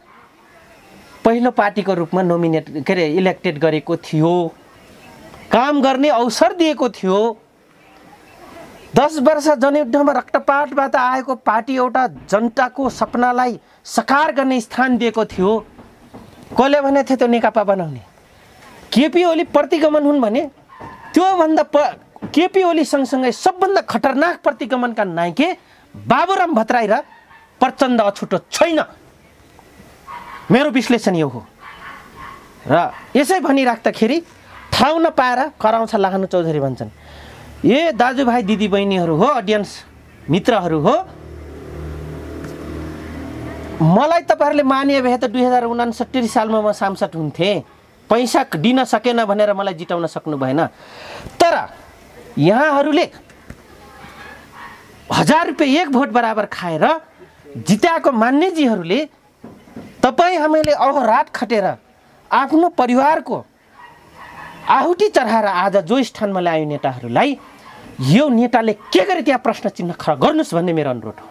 पहिलो पार्टीको रूपमा नोमिनेट के अरे इलेक्टेड गरेको थियो, काम गर्ने अवसर दिएको थियो। 10 वर्ष जनयुद्धमा रक्तपातबाट आएको पार्टी एउटा जनताको सपनालाई साकार गर्ने स्थान दिएको थियो। कसले भने थियो त्यो नेकपा बनाउने? केपी ओली प्रतिगमन हुन् भने त्योभन्दा केपी ओली सँगसँगै सबभन्दा खतरनाक प्रतिगमनका नायके बाबुराम भट्टराई र प्रचण्ड अछुटो छैन। मेरो विश्लेषण यो हो। र यसै भनिराख्दाखेरि ठाउँ नपाएर कराउँछ लाखानु चौधरी भन्छन्। ए दाजुभाइ दिदीबहिनीहरू हो, अडियन्स मित्रहरू हो, मलाई तपाईँहरूले मानिए भए त 2069 सालमा म सांसद हुन्थेँ। पैसा दिन सकेन भनेर मलाई जिताउन सक्नु भएन। तर यहाँहरूले 1000 रुपियाँ 1 भोट बराबर खाएर जिताएको मान्यजीहरूले तपाईँ हामीले अहोरात खटेर आफ्नो परिवारको आहुति चढाएर आज जो स्थानमा ल्यायो नेताहरूलाई, यो नेताले के गरे त्यहाँ प्रश्न चिन्ह खडा गर्नुहोस् भन्ने मेरो अनुरोध हो।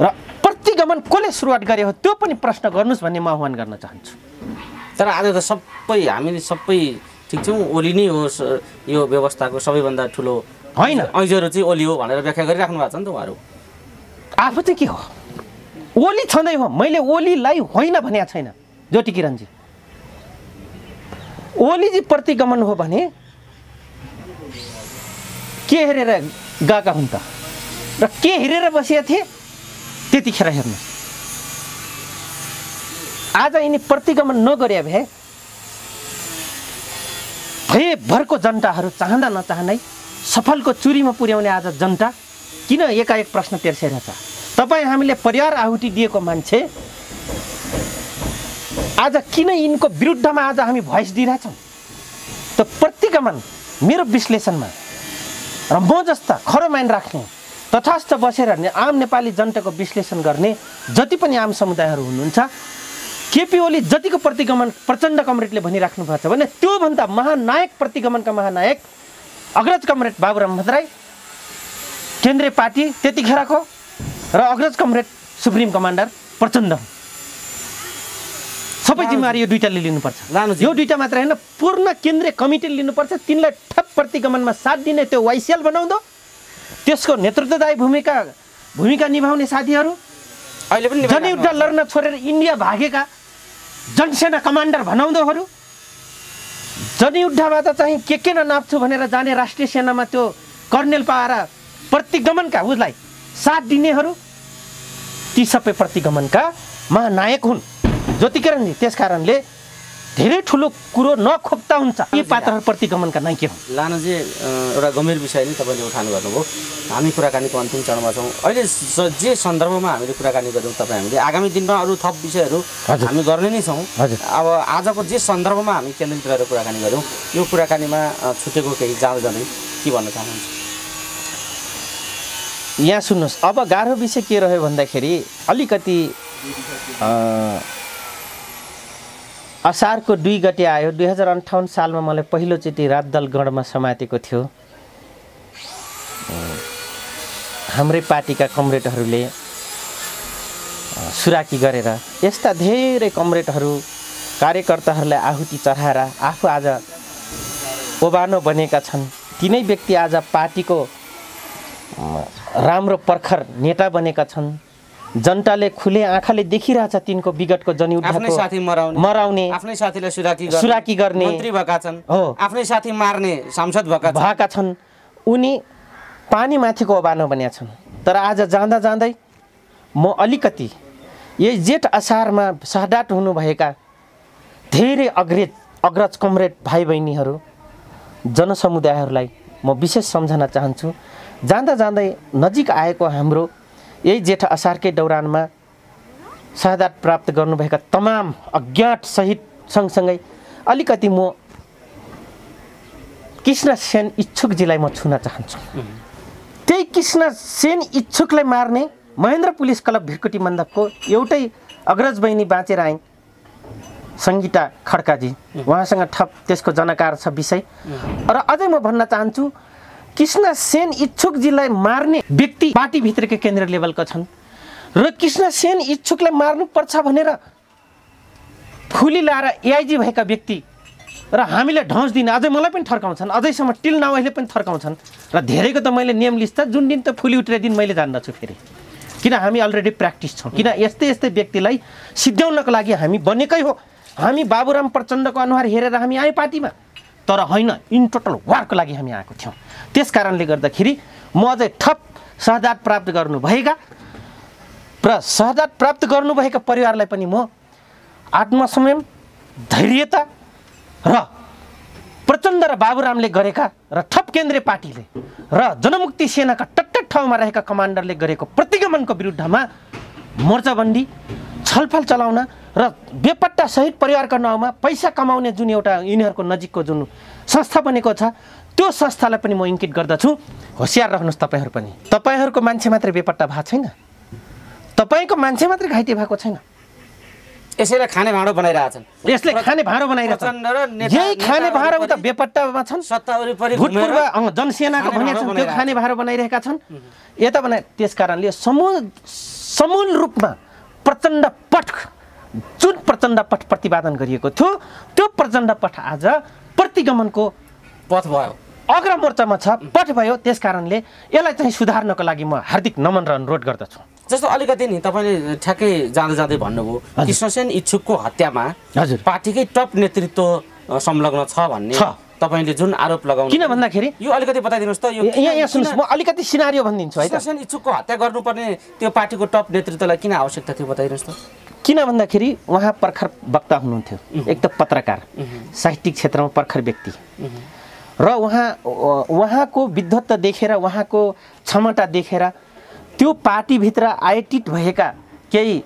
र प्रतिगमन कसले सुरुवात गरे हो त्यो पनि प्रश्न गर्नुहोस् भन्ने म आह्वान गर्न चाहन्छु। तर आज त सबै हामीले सबै ठिक छौँ, ओली नै हो यो व्यवस्थाको सबैभन्दा ठुलो होइन, ऐजरो चाहिँ ओली हो भनेर व्याख्या गरिराख्नु भएको छ नि त उहाँहरू। आफू चाहिँ के हो? ओली छँदै हो। मैले ओलीलाई होइन भनेको छैन ज्योति किरणजी। ओलीजी प्रतिगमन हो भने के हेरेर गएका हुन् त र के हेरेर बसेका थिए त्यतिखेर हेर्नुहोस्। आज यिनी प्रतिगमन नगरे भए भरको जनताहरू चाहँदा नचाहँदै सफलको चुरीमा पुर्याउने आज जनता किन एकाएक प्रश्न तेर्सेर छ? तपाईँ हामीले परिवार आहुति दिएको मान्छे आज किन यिनको विरुद्धमा आज हामी भोइस दिइरहेछौँ? त प्रतिगमन मेरो विश्लेषणमा र म जस्ता खरो माइन राख्ने तथास्थ बसेर आम नेपाली जनताको विश्लेषण गर्ने जति पनि आम समुदायहरू हुनुहुन्छ, केपी ओली जतिको प्रतिगमन प्रचण्ड कमरेडले भनिराख्नु भएको छ भने त्योभन्दा महानायक प्रतिगमनका महानायक अग्रज कमरेड बाबुराम भट्टराई केन्द्रीय पार्टी त्यतिखेरको र अग्रज कमरेड सुप्रिम कमान्डर प्रचण्ड। सबै जिम्मेवारी यो दुईटाले लिनुपर्छ। यो दुईटा मात्र होइन, पूर्ण केन्द्रीय कमिटीले लिनुपर्छ। तिनलाई ठप प्रतिगमनमा साथ दिने त्यो वाइसिएल बनाउँदो, त्यसको नेतृत्वदायी भूमिका निभाउने साथीहरू, अहिले पनि जनयुद्ध लड्न छोडेर इन्डिया भागेका जनसेना कमान्डर भनाउँदोहरू, जनयुद्धबाट चाहिँ के ननाप्छु भनेर जाने राष्ट्रिय सेनामा त्यो कर्नेल पाएर प्रतिगमनका उसलाई साथ दिनेहरू, ती सबै प्रतिगमनका महानायक हुन् ज्योति किरणजी। त्यस कारणले धेरै ठुलो कुरो नखोक्ता हुन्छ यी पात्रहरू प्रतिगमनका नायक हुन्। लानुजी एउटा गम्भीर विषय नै तपाईँले उठानु गर्नुभयो। हामी कुराकानीको अन्तिम चरणमा छौँ। अहिले जे सन्दर्भमा हामीले कुराकानी गऱ्यौँ, तपाईँ हामीले आगामी दिनमा अरू थप विषयहरू हामी गर्ने नै छौँ। अब आजको जे सन्दर्भमा हामी केन्द्रित गरेर कुराकानी गऱ्यौँ, यो कुराकानीमा छुटेको केही जाँदै के भन्न चाहनुहुन्छ? यहाँ सुन्नुहोस्, अब गाह्रो विषय के रह्यो भन्दाखेरि अलिकति असारको 2 गते आयो। 2058 सालमा मलाई पहिलोचोटि राजदल गणमा समातेको थियो। हाम्रै पार्टीका कमरेडहरूले सुराकी गरेर यस्ता धेरै कमरेडहरू कार्यकर्ताहरूलाई आहुति चढाएर आफू आज ओबानो बनेका छन्। तिनै व्यक्ति आज पार्टीको राम्रो पर्खर नेता बनेका छन्। जनताले खुले आँखाले देखिरहेछ तिनको विगतको जनयुद्धको साथी मराउने, आफ्नै साथीलाई सुराकी गर्ने मन्त्री भएका छन्, हो आफ्नै साथी मार्ने सांसद भएका छन्। उनी पानी माथिको ओबानो बनेका छन्। तर आज जाँदा जाँदै म अलिकति यही जेठ असारमा शहादत हुनुभएका धेरै अग्रज कमरेड भाइ बहिनीहरू जनसमुदायहरूलाई म विशेष सम्झन चाहन्छु। जाँदा जाँदै नजिक आएको हाम्रो यही जेठ असारकै दौरानमा शहादत प्राप्त गर्नुभएका तमाम अज्ञात शहीद सँगसँगै अलिकति म कृष्ण सेन इच्छुकजीलाई म छुन चाहन्छु। त्यही कृष्ण सेन इच्छुकलाई मार्ने महेन्द्र पुलिस क्लब भिरकुटी मण्डपको एउटै अग्रज बहिनी बाँचेर आइन्, सङ्गीता खड्काजी। उहाँसँग थप त्यसको जानकार छ विषय। र अझै म भन्न चाहन्छु, कृष्ण सेन इच्छुकजीलाई मार्ने व्यक्ति पार्टीभित्रकै केन्द्रीय लेभलका छन् र कृष्ण सेन इच्छुकलाई मार्नुपर्छ भनेर फुली लाएर एआइजी भएका व्यक्ति र हामीले ढौस दिने अझै मलाई पनि थर्काउँछन्, अझैसम्म टिल नाउ अहिले पनि थर्काउँछन् र धेरैको त मैले नियम लिस्ट जुन दिन त फुली उठ्ने दिन मैले जान्दछु फेरि, किन हामी अलरेडी प्र्याक्टिस छौँ, किन यस्तै यस्तै व्यक्तिलाई सिद्ध्याउनको लागि हामी बनेकै हो। हामी बाबुराम प्रचण्डको अनुहार हेरेर हामी आयौँ पार्टीमा, तर होइन, इन टोटल वारको लागि हामी आएको थियौँ। त्यस कारणले गर्दाखेरि म अझै थप शहादत प्राप्त गर्नुभएका र शहादत प्राप्त गर्नुभएका परिवारलाई पनि म आत्मसंयम, धैर्यता र प्रचण्ड र बाबुरामले गरेका र थप केन्द्रीय पार्टीले र जनमुक्ति सेनाका टट्टट ठाउँमा रहेका कमान्डरले गरेको प्रतिगमनको विरुद्धमा मोर्चाबन्दी, छलफल चलाउन र बेपट्टा सहित परिवारको नाउँमा पैसा कमाउने जुन एउटा यिनीहरूको नजिकको जुन संस्था बनेको छ, त्यो संस्थालाई पनि म इङ्कित गर्दछु। होसियार रहनुहोस् तपाईँहरू पनि। तपाईँहरूको मान्छे मात्रै बेपट्टा भएको छैन, तपाईँको मान्छे मात्रै घाइते भएको छैन। यसैलाई खाने भाँडो बनाइरहेछन्, यसले खाने भाँडो बनाइरहेछन्। यही खाने भाँडो उता बेपट्टामा छन्, भूतपूर्व जनसेनाको भनेको छन्, त्यो खाने भाँडो बनाइरहेका छन् यता बनाए। त्यस कारणले समूल रूपमा प्रचण्ड पठ, जुन प्रचण्ड पठ प्रतिपादन गरिएको थियो, त्यो प्रचण्ड पठ आज प्रतिगमनको पथ भयो, अग्र मोर्चामा छ, पठ भयो। त्यस कारणले यसलाई चाहिँ सुधार्नको लागि म हार्दिक नमन र अनुरोध गर्दछु। जस्तो अलिकति नि तपाईँले ठ्याक्कै जाँदै भन्नुभयो कृष्णसेन इच्छुकको हत्यामा हजुर पार्टीकै टप नेतृत्व संलग्न छ भन्ने तपाईँले जुन आरोप लगाउनु, किन भन्दाखेरि यो अलिकति बताइदिनुहोस् त। यो यहाँ सुन्नुहोस्, म अलिकति सिनारियो भनिदिन्छु है त। कृष्णसेन इच्छुकको हत्या गर्नुपर्ने त्यो पार्टीको टप नेतृत्वलाई किन आवश्यकता थियो बताइदिनुहोस् त। किन भन्दाखेरि उहाँ प्रखर वक्ता हुनुहुन्थ्यो, एक त पत्रकार, साहित्यिक क्षेत्रमा प्रखर व्यक्ति, र उहाँको विद्वत्ता देखेर, उहाँको क्षमता देखेर त्यो पार्टीभित्र आइटिट भएका केही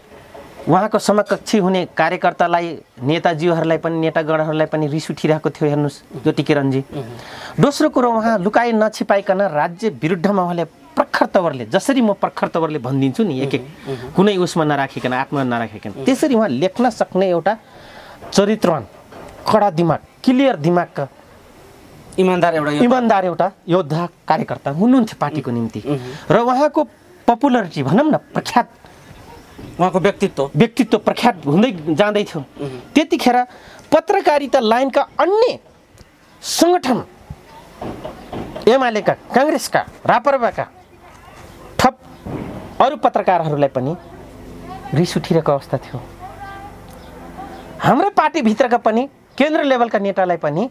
उहाँको समकक्षी हुने कार्यकर्तालाई, नेताजीहरूलाई पनि, नेतागणहरूलाई पनि रिस उठिरहेको थियो। हेर्नुहोस् ज्योति किरणजी। दोस्रो कुरो, उहाँ लुकाइ नछिपाइकन राज्य विरुद्धमा उहाँले प्रखर तवरले, जसरी म प्रखर तवरले भनिदिन्छु नि, एक एक कुनै उसमा नराखिकन, आत्मा नराखिकन, त्यसरी उहाँ लेख्न सक्ने एउटा चरित्रवान, कडा दिमाग, क्लियर दिमागका इमान्दार एउटा योद्धा कार्यकर्ता हुनुहुन्थ्यो पार्टीको निम्ति। र उहाँको पपुलरिटी भनौँ न, प्रख्यात, उहाँको व्यक्तित्व प्रख्यात हुँदै जाँदै थियो। त्यतिखेर पत्रकारिता लाइनका अन्य सङ्गठन, एमालेका, काङ्ग्रेसका, राप्रपाका थप अरू पत्रकारहरूलाई पनि रिस उठिरहेको अवस्था थियो। हाम्रै पार्टीभित्रका पनि केन्द्र लेभलका नेतालाई पनि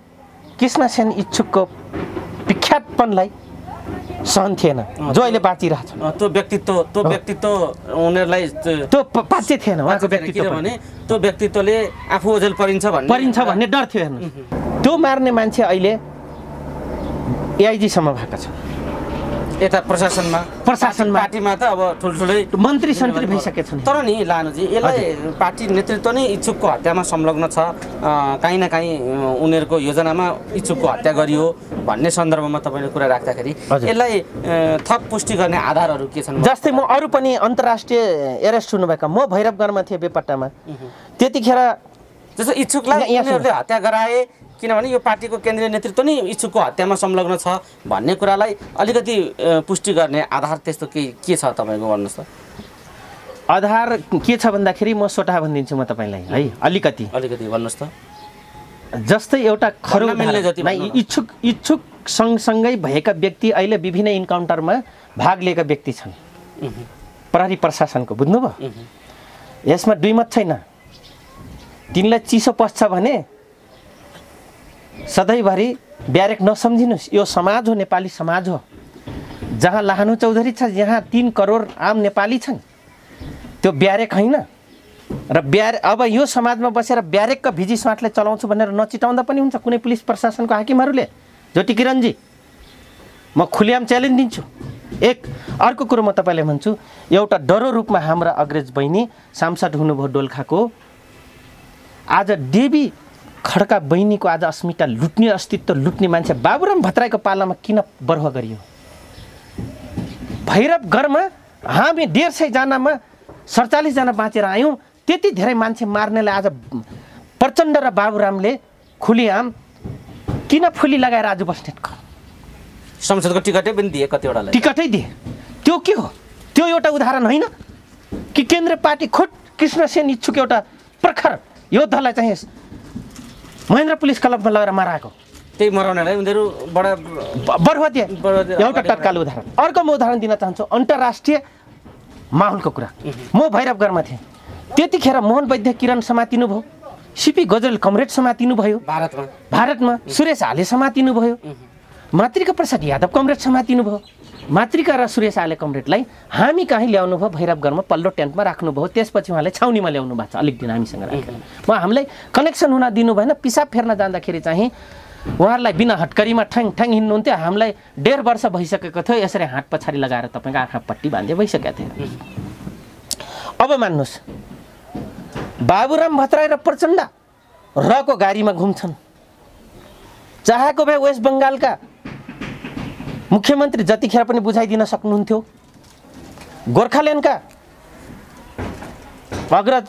कृष्णसेन इच्छुकको विख्यातपनलाई सहन थिएन, जो अहिले बाँचिरहेछ। त्यो व्यक्तित्व उनीहरूलाई त्यो पाच्य थिएन उहाँको व्यक्तित्व, भने त्यो व्यक्तित्वले आफू ओझेल परिन्छ भन्ने डर थियो। हेर्नु, त्यो मार्ने मान्छे अहिले एआइजीसम्म भएका छन्, यता प्रशासनमा पार्टीमा त अब ठुल्ठुलै मन्त्री सन्त्री भइसकेका छन्। तर नि लानुजी, यसलाई पार्टी नेतृत्व नै इच्छुकको हत्यामा संलग्न छ, काहीँ न काहीँ उनीहरूको योजनामा इच्छुकको हत्या गरियो भन्ने सन्दर्भमा तपाईँले कुरा राख्दाखेरि यसलाई थप पुष्टि गर्ने आधारहरू के छन्? जस्तै म अरू पनि अन्तर्राष्ट्रिय एरेस्ट हुनुभएका, म भैरवगढमा थिएँ बेपट्टामा, त्यतिखेर जस्तो इच्छुकलाई उनीहरूले हत्या गराए, किनभने यो पार्टीको केन्द्रीय नेतृत्व नै इच्छुकको हत्यामा संलग्न छ भन्ने कुरालाई अलिकति पुष्टि गर्ने आधार त्यस्तो के छ तपाईँको, भन्नुहोस् त। आधार के छ भन्दाखेरि म सोटा भनिदिन्छु म तपाईँलाई है, अलिकति भन्नुहोस् त। जस्तै एउटा खरो इच्छुक सँगसँगै भएका व्यक्ति अहिले विभिन्न इन्काउन्टरमा भाग लिएका व्यक्ति छन्, प्रहरी प्रशासनको, बुझ्नुभयो? यसमा दुई मत छैन। तिनलाई चिसो पस्छ भने सधैँभरि ब्यारेक नसम्झिनुहोस्, यो समाज हो, नेपाली समाज हो, जहाँ लाहानु चौधरी छ, जहाँ 3 करोड आम नेपाली छन्, त्यो ब्यारेक होइन। र अब यो समाजमा बसेर ब्यारेकका भिजी स्वाटले चलाउँछु भनेर नचिताउँदा पनि हुन्छ कुनै पुलिस प्रशासनको हाकिमहरूले। ज्योति किरणजी, म खुलेआम च्यालेन्ज दिन्छु। एक अर्को कुरो म तपाईँलाई भन्छु, एउटा डरो रूपमा हाम्रा अग्रज बहिनी सांसद हुनुभयो दोलखाको, आज देवी खड्का बहिनीको आज अस्मिता लुट्ने, अस्तित्व लुट्ने मान्छे बाबुराम भट्टराईको पालामा किन बर्ह गरियो? भैरवगढमा हामी 150 जनामा 47 जना बाँचेर आयौँ। त्यति धेरै मान्छे मार्नेलाई आज प्रचण्ड र बाबुरामले खुलेआम किन फुली लगाएर आज बस्नेतको संसदको टिकटै पनि दिए, कतिवटालाई टिकटै दिए। त्यो के हो? त्यो एउटा उदाहरण होइन कि केन्द्रीय पार्टी खुद कृष्णसेन इच्छुक एउटा प्रखर योद्धालाई चाहिँ महेन्द्र पुलिस क्लबमा लगेर माराएको त्यही मराउनेलाई उनीहरू बडा बर्बादिया एउटा तत्काल उदाहरण। अर्को म उदाहरण दिन चाहन्छु अन्तर्राष्ट्रिय माहौलको कुरा। म भैरवगढमा थिएँ, त्यतिखेर मोहन वैद्य किरण समातिनु भयो, सिपी गजरेल कमरेड समातिनु भयो भारतमा, सुरेश आले समातिनु भयो, मातृका प्रसाद यादव कमरेड समातिनु भयो। मातृका र सुरेश आले कमरेडलाई हामी कहीँ ल्याउनु भयो, भैरवगढमा पल्लो टेन्टमा राख्नुभयो, त्यसपछि उहाँले छाउनीमा ल्याउनु भएको छ अलिक दिन हामीसँग राखेर। हामीलाई कनेक्सन हुन दिनु भएन। पिसाब फेर्न जाँदाखेरि चाहिँ उहाँहरूलाई बिना हटकरीमा ठ्याङ ठ्याङ हिँड्नुहुन्थ्यो। हामीलाई 1.5 वर्ष भइसकेको थियो, यसरी हात पछाडि लगाएर तपाईँको आँखा पट्टी बाँधे भइसकेको थियो। अब मान्नुहोस्, बाबुराम भट्टराई र प्रचण्ड रको गाडीमा घुम्छन्। चाहेको भए वेस्ट बङ्गालका मुख्यमन्त्री जतिखेर पनि बुझाइदिन सक्नुहुन्थ्यो। गोर्खाल्यान्डका अग्रज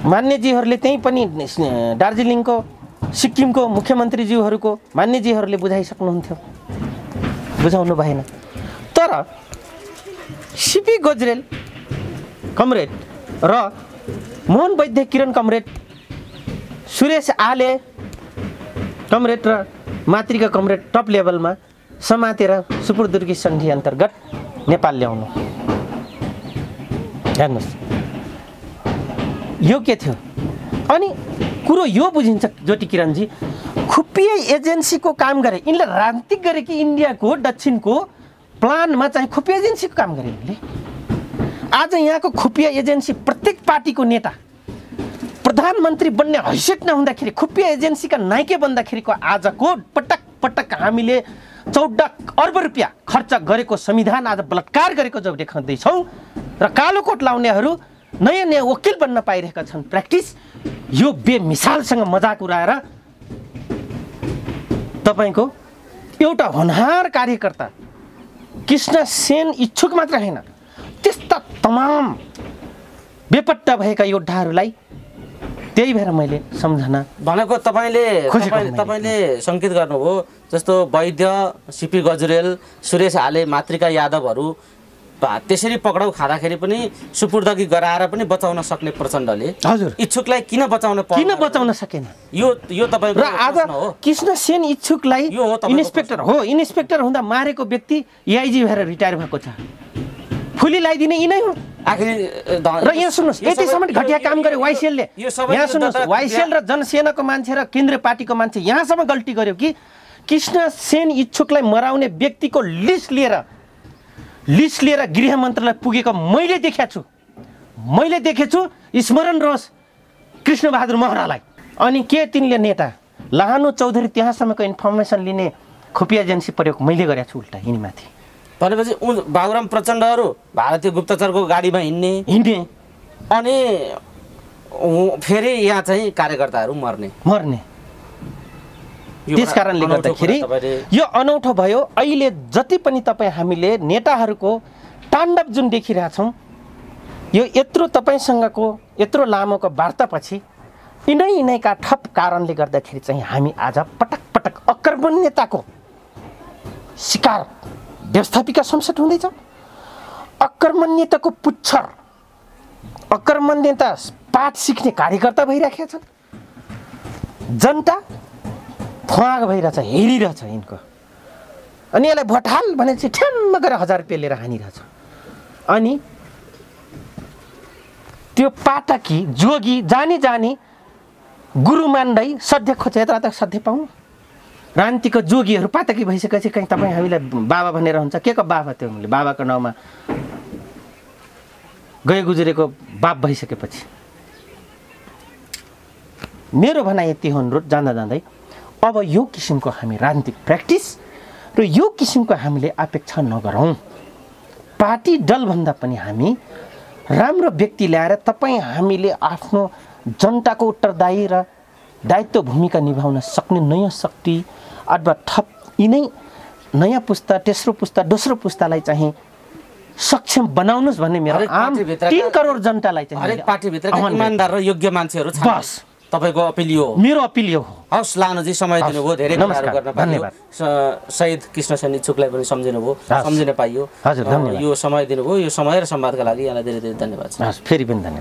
मान्यजीहरूले त्यहीँ पनि दार्जिलिङको सिक्किमको मुख्यमन्त्रीज्यूहरूको मान्यजीहरूले बुझाइसक्नुहुन्थ्यो, बुझाउनु भएन। तर सिपी गजरेल कमरेड र मोहन वैद्य किरण कमरेड, सुरेश आले कमरेड र मातृका कमरेड टप लेभलमा समातेर सुपुर्दुर्गी सन्धि अन्तर्गत नेपाल ल्याउनु। हेर्नुहोस् यो के थियो। अनि कुरो यो बुझिन्छ ज्योति किरणजी, खुफिया एजेन्सीको काम गरे यिनले, राजनीतिक गरे कि इन्डियाको दक्षिणको प्लानमा चाहिँ खुफिया एजेन्सीको काम गरे यिनले। आज यहाँको खुफिया एजेन्सी प्रत्येक पार्टीको नेता प्रधानमन्त्री बन्ने हैसियत नहुँदाखेरि खुफिया एजेन्सीका नायके बन्दाखेरिको आजको पटक पटक हामीले 14 अर्ब रुपियाँ खर्च गरेको संविधान आज बलात्कार गरेको जब देखाउँदैछौँ र कालो कोट लाउनेहरू नयाँ नयाँ वकिल बन्न पाइरहेका छन्। प्र्याक्टिस यो बेमिसालसँग मजाक उडाएर तपाईँको एउटा होनहार कार्यकर्ता कृष्ण सेन इच्छुक मात्र होइन, त्यस्ता तमाम बेपट्टा भएका योद्धाहरूलाई त्यही भएर मैले सम्झना भनेको। तपाईँले सङ्केत गर्नुभयो जस्तो वैद्य, सिपी गजरेल, सुरेश आले, मातृका यादवहरू त्यसरी पक्राउ खाँदाखेरि पनि सुपुर्दगी गराएर पनि बचाउन सक्ने प्रचण्डले हजुर इच्छुकलाई किन बचाउन सकेन? यो तपाईँको र आज कृष्ण सेन इच्छुकलाई इन्सपेक्टर हुँदा मारेको व्यक्ति एआइजी भएर रिटायर भएको छ। फुली लगाइदिने यिनै हुन् आखिर। र यहाँ सुन्नुहोस्, यतिसम्म घटिया काम गरे वाइसिएलले। यहाँ सुन्नुहोस्, वाइसिएल र जनसेनाको मान्छे र केन्द्रीय पार्टीको मान्छे यहाँसम्म गल्ती गर्यो कि कृष्ण सेन इच्छुकलाई मराउने व्यक्तिको लिस्ट लिएर गृह मन्त्रालय पुगेको मैले देखेको छु। स्मरण रहोस् कृष्णबहादुर महरालाई। अनि के तिनले नेता लाहानु चौधरी त्यहाँसम्मको इन्फर्मेसन लिने खुफिया एजेन्सी प्रयोग मैले गरेको छु उल्टा यिनीमाथि। भनेपछि बाबुराम प्रचण्डहरू भारतीय गुप्तचरको गाडीमा हिँड्ने अनि फेरि यहाँ चाहिँ कार्यकर्ताहरू मर्ने। त्यस कारणले गर्दाखेरि यो अनौठो भयो। अहिले जति पनि तपाईँ हामीले नेताहरूको ताण्डव जुन देखिरहेछौँ, यो यत्रो तपाईँसँगको यत्रो लामोको वार्तापछि यिनैका ठप कारणले गर्दाखेरि चाहिँ हामी आज पटक पटक अकर्मण्यताको शिकार व्यवस्थापिका संसद हुँदैछ। अकर्मण्यताको पुच्छर, अकर्मण्यता पाठ सिक्ने कार्यकर्ता भइराखेका छन्। जनता फुवाग भइरहेछ, हेरिरहेछ यिनको। अनि यसलाई भोटाल भनेपछि ठ्याम्म गरेर 1000 रुपियाँ लिएर हानिरहेछ। अनि त्यो पाठकी जोगी जानी गुरु मान्दै सध्य खोजेर त सध्य पाउँ। रान्तिको जोगीहरू पातकी भइसकेपछि कहीँ तपाईँ हामीलाई बाबा भनेर हुन्छ। के को बाबा? त्यो हामीले बाबाको नाउँमा गए गुज्रेको बाप भइसकेपछि। मेरो भनाइ यति हो अनुरोध जाँदै अब यो किसिमको हामी राजनीतिक प्र्याक्टिस र यो किसिमको हामीले अपेक्षा नगरौँ। पार्टी दलभन्दा पनि हामी राम्रो व्यक्ति ल्याएर तपाईँ हामीले आफ्नो जनताको उत्तरदायी र दायित्व भूमिका निभाउन सक्ने नयाँ शक्ति अथवा थप यिनै नयाँ पुस्ता, तेस्रो पुस्ता, दोस्रो पुस्तालाई चाहिँ सक्षम बनाउनुस् भन्ने मेरो आम 3 करोड जनतालाई चाहिँ हरेक पार्टीभित्रका इमानदार र योग्य मान्छेहरू छन्। बस तपाईको अपिल यो हो, मेरो अपिल यो हो। हवस् लानुजी, समय दिनुभयो, धेरै कुराहरू गर्न पाइयो। शहीद कृष्ण सेन इच्छुकलाई पनि सम्झिनुभयो, सम्झिन पाइयो। हजुर धन्यवाद। यो समय दिनुभयो, यो समय र संवादका लागि यहाँलाई धेरै धेरै धन्यवाद छ। फेरि पनि धन्यवाद।